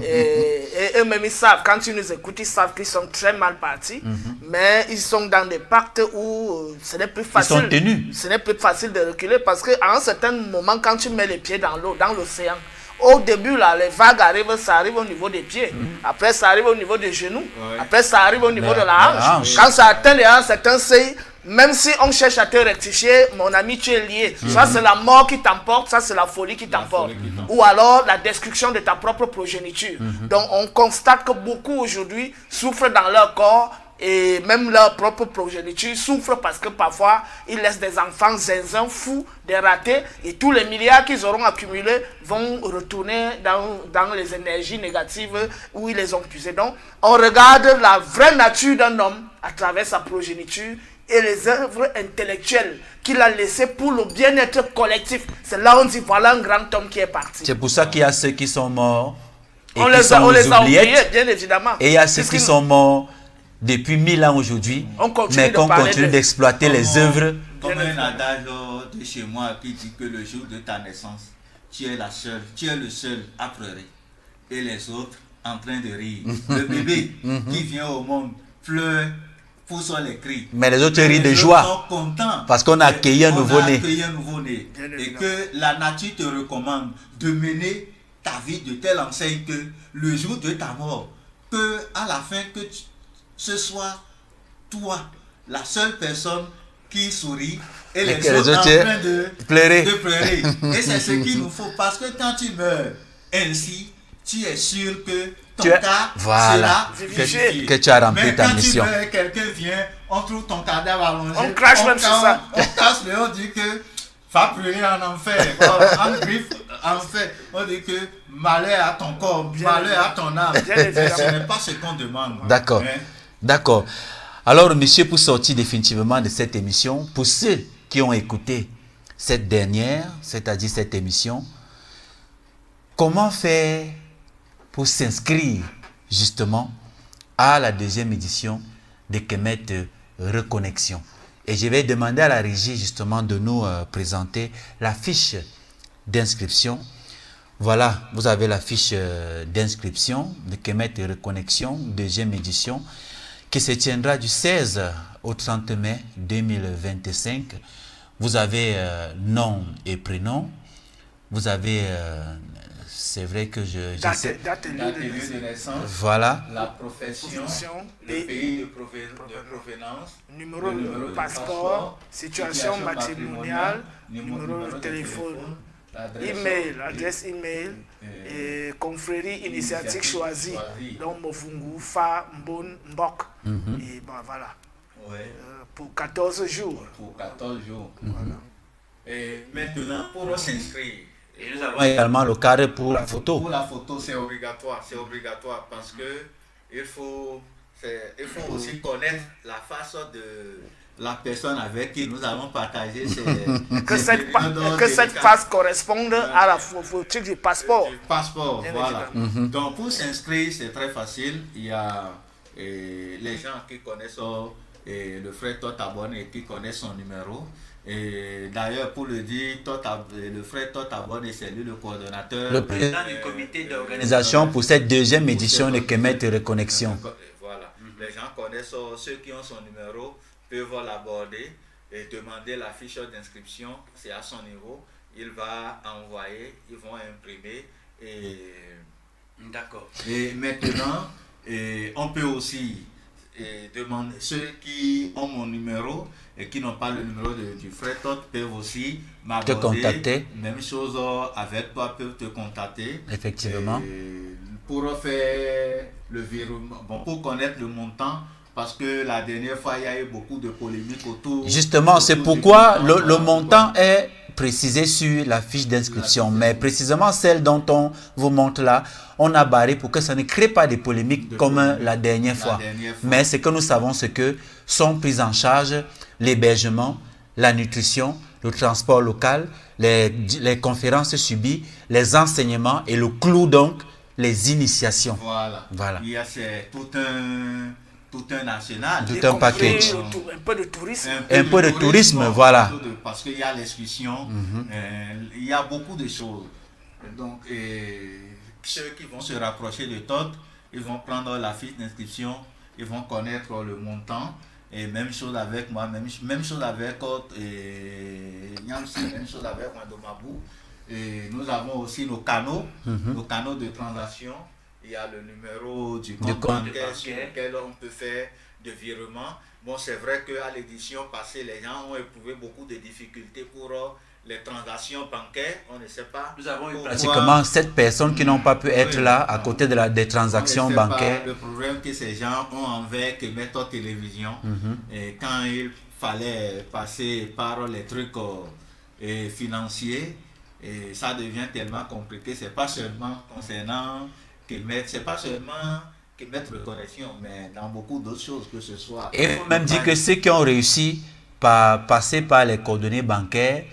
Et eux-mêmes ils savent, quand ils nous écoutent, ils savent qu'ils sont très mal partis, mais ils sont dans des pactes où ce n'est plus facile. Ils sont tenus. Ce n'est plus facile de reculer parce qu'à un certain moment, quand tu mets les pieds dans l'eau, dans l'océan, au début, là, les vagues arrivent, ça arrive au niveau des pieds. Après, ça arrive au niveau des genoux. Après, ça arrive au niveau de la hanche. Quand ça atteint un certain seuil, même si on cherche à te rectifier, mon ami, tu es lié. Ça, c'est la mort qui t'emporte, ça, c'est la folie qui t'emporte. Ou alors la destruction de ta propre progéniture. Donc, on constate que beaucoup aujourd'hui souffrent dans leur corps. Et même leur propre progéniture souffre parce que parfois ils laissent des enfants zinzins, fous, des ratés, et tous les milliards qu'ils auront accumulés vont retourner dans les énergies négatives où ils les ont puisés. Donc on regarde la vraie nature d'un homme à travers sa progéniture et les œuvres intellectuelles qu'il a laissées pour le bien-être collectif. C'est là où on dit voilà un grand homme qui est parti. C'est pour ça qu'il y a ceux qui sont morts et on qui sont les a oubliés, oubliettes, bien évidemment. et il y a ceux qui sont morts depuis 1000 ans aujourd'hui, mais qu'on continue d'exploiter les œuvres. Comme un adage de chez moi qui dit que le jour de ta naissance, tu es le seul à pleurer. Et les autres en train de rire. Le bébé qui vient au monde pleure, pousse les cris. Mais les autres rient de Les joie. autres sont contents Parce qu'on a accueilli un nouveau-né. Et que la nature te recommande de mener ta vie de telle enseigne que le jour de ta mort, que à la fin que ce soit toi, la seule personne qui sourit et les autres en train de pleurer. Et c'est ce qu'il nous faut. Parce que quand tu meurs ainsi, tu es sûr que ton cas sera vérifié. Que tu as rempli ta mission. Mais quand tu meurs, quelqu'un vient, on trouve ton cadavre allongé. On crache même sur ça. On casse le, on dit que va pleurer en enfer. En griffe, en fait, on dit que malheur à ton corps, malheur à ton âme. Ce n'est pas ce qu'on demande. D'accord. D'accord. Alors, monsieur, pour sortir définitivement de cette émission, pour ceux qui ont écouté cette dernière, c'est-à-dire cette émission, comment faire pour s'inscrire justement à la deuxième édition de Kemet Reconnexion? Et je vais demander à la régie justement de nous présenter la fiche d'inscription. Voilà, vous avez la fiche d'inscription de Kemet Reconnexion, deuxième édition, qui se tiendra du 16 au 30 mai 2025. Vous avez nom et prénom. Vous avez, c'est vrai que je sais. Date et lieu de naissance. Voilà. La profession, le pays de provenance, numéro de passeport, situation matrimoniale, numéro de téléphone, email, adresse email, et confrérie initiatique choisie, donc Mofungu, Fa, Mbon, Mbok. Et bon, voilà. Pour 14 jours. Pour 14 jours. Voilà. Et maintenant, pour s'inscrire. Et nous avons également le cadre pour la photo. Pour la photo, c'est obligatoire parce que il faut aussi connaître la face de la personne avec qui nous allons partager que cette face corresponde à la photo du passeport. Du passeport, voilà. Donc pour s'inscrire, c'est très facile. Il y a les gens qui connaissent le frère Totabone et qui connaissent son numéro. Et d'ailleurs, pour le dire, le frère Totabone, c'est lui le coordonnateur. Le président du comité d'organisation pour cette deuxième édition de Kemet Reconnexion. Voilà. Les gens connaissent ceux qui ont son numéro, peuvent l'aborder et demander la fiche d'inscription. C'est à son niveau. Il va envoyer, ils vont imprimer. D'accord. Et maintenant, on peut aussi demander, ceux qui ont mon numéro et qui n'ont pas le numéro du frère Tot peuvent aussi te contacter. Même chose avec toi, peuvent te contacter. Effectivement. Pour faire le virement, pour connaître le montant, parce que la dernière fois, il y a eu beaucoup de polémiques autour. Justement, c'est pourquoi le montant est précisé sur la fiche d'inscription. Mais précisément celle dont on vous montre là, on a barré pour que ça ne crée pas de polémiques comme la dernière fois. Mais ce que nous savons, c'est que sont prises en charge l'hébergement, la nutrition, le transport local, les conférences subies, les enseignements et le clou donc, les initiations. Voilà. Il y a tout un national. Tout un package. Un peu de tourisme. Un peu de tourisme, voilà. Parce qu'il y a l'excursion, il y a beaucoup de choses. Donc, ceux qui vont se rapprocher de Tot, ils vont prendre la fiche d'inscription, ils vont connaître le montant. Et même chose avec moi, même chose avec Nyamsi, même chose avec Wandomabou. Et nous avons aussi nos canaux de transaction. Il y a le numéro du compte bancaire sur lequel on peut faire de virements. Bon, c'est vrai qu'à l'édition passée, les gens ont éprouvé beaucoup de difficultés pour les transactions bancaires. On ne sait pas. Nous avons eu pratiquement 7 personnes qui n'ont pas pu être là à côté de des transactions bancaires. Le problème que ces gens ont envers Kemet Télévision, et quand il fallait passer par les trucs financiers, et ça devient tellement compliqué. C'est pas seulement concernant Kemet, c'est pas seulement Kemet Reconnexion, mais dans beaucoup d'autres choses que ce soit. Et il faut même dire que ceux qui ont réussi par passer par les coordonnées bancaires,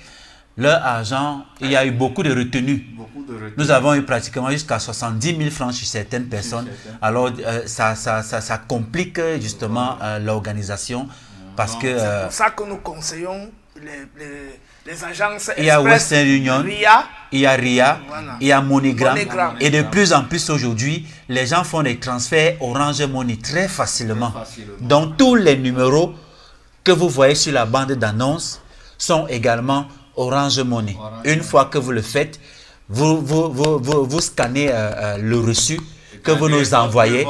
leur argent, il y a eu beaucoup de retenues. Nous avons eu pratiquement jusqu'à 70 000 francs chez certaines personnes. Alors, ça complique justement l'organisation. Parce que... c'est pour ça que nous conseillons les agences il y a Western Union, RIA, il y a RIA, Voilà. il y a MoneyGram. MoneyGram. Et de plus en plus aujourd'hui, les gens font des transferts Orange Money très facilement. Donc tous les numéros que vous voyez sur la bande d'annonce sont également Orange Money. Une fois que vous le faites, vous scannez le reçu que vous nous envoyez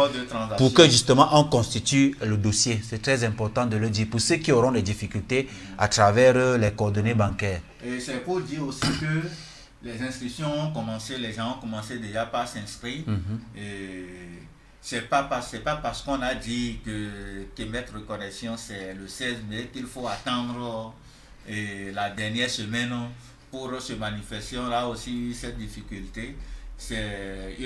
pour que justement on constitue le dossier. C'est très important de le dire pour ceux qui auront des difficultés à travers les coordonnées bancaires. Et c'est pour dire aussi que les inscriptions ont commencé, les gens ont commencé déjà par s'inscrire. Et c'est pas parce qu'on a dit que mettre reconnaissance c'est le 16 mai qu'il faut attendre la dernière semaine pour se manifester. On a aussi cette difficulté. C'est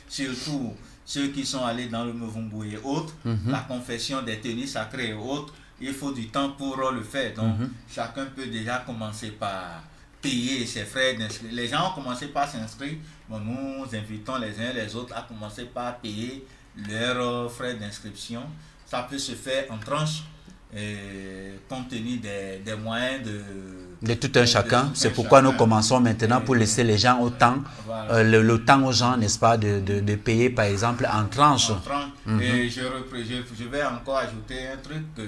surtout ceux qui sont allés dans le Muvumbu et autres, la confession des tenues sacrées et autres, il faut du temps pour le faire. Donc, chacun peut déjà commencer par payer ses frais d'inscription. Les gens ont commencé par s'inscrire, bon, nous invitons les uns et les autres à commencer par payer leurs frais d'inscription. Ça peut se faire en tranches, compte tenu des moyens de tout un chacun. C'est pourquoi nous commençons maintenant pour laisser les gens au temps, voilà. le temps aux gens, n'est-ce pas, de payer par exemple en tranches. Et je vais encore ajouter un truc, que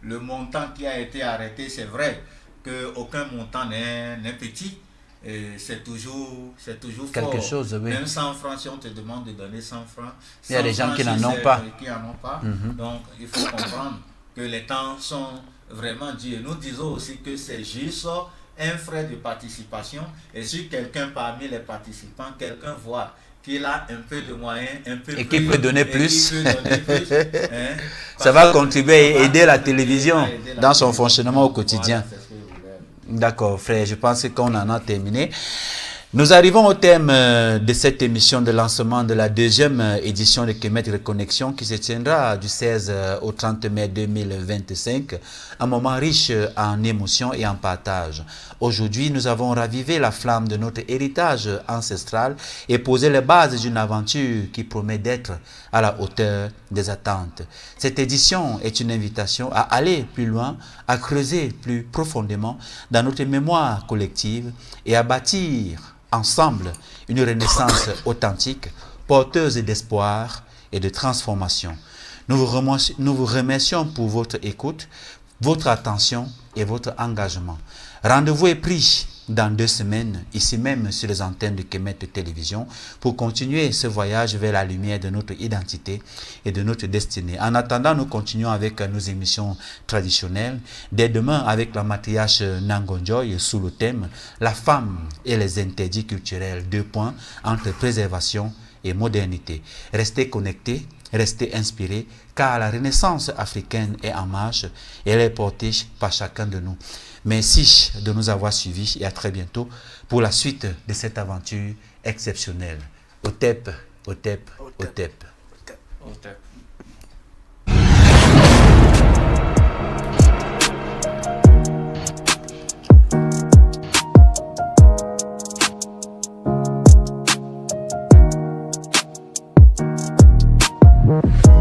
le montant qui a été arrêté, c'est vrai qu'aucun montant n'est petit. C'est toujours quelque fort. Chose, oui. Même 100 francs, si on te demande de donner 100 francs, il y a des gens qui n'en ont pas. Donc il faut comprendre que les temps sont vraiment durs. Nous disons aussi que c'est juste un frais de participation. Et si quelqu'un parmi les participants, quelqu'un voit qu'il a un peu de moyens, et qui peut donner plus, hein, ça va contribuer et aider la télévision dans son fonctionnement au quotidien. Voilà, d'accord, frère, je pense qu'on en a terminé. Nous arrivons au thème de cette émission de lancement de la deuxième édition de Kemet Reconnexion qui se tiendra du 16 au 30 mai 2025, un moment riche en émotions et en partage. Aujourd'hui, nous avons ravivé la flamme de notre héritage ancestral et posé les bases d'une aventure qui promet d'être à la hauteur des attentes. Cette édition est une invitation à aller plus loin, à creuser plus profondément dans notre mémoire collective et à bâtir ensemble une renaissance authentique, porteuse d'espoir et de transformation. Nous vous remercions pour votre écoute, votre attention et votre engagement. Rendez-vous est pris dans 2 semaines, ici même sur les antennes de Kemet Télévision, pour continuer ce voyage vers la lumière de notre identité et de notre destinée. En attendant, nous continuons avec nos émissions traditionnelles. Dès demain, avec la matriarche Nangonjoy sous le thème « La femme et les interdits culturels », 2 points entre préservation et modernité. Restez connectés, restez inspirés, car la renaissance africaine est en marche et elle est portée par chacun de nous. Merci de nous avoir suivis et à très bientôt pour la suite de cette aventure exceptionnelle. Otep, Otep, Otep. Otep. Otep.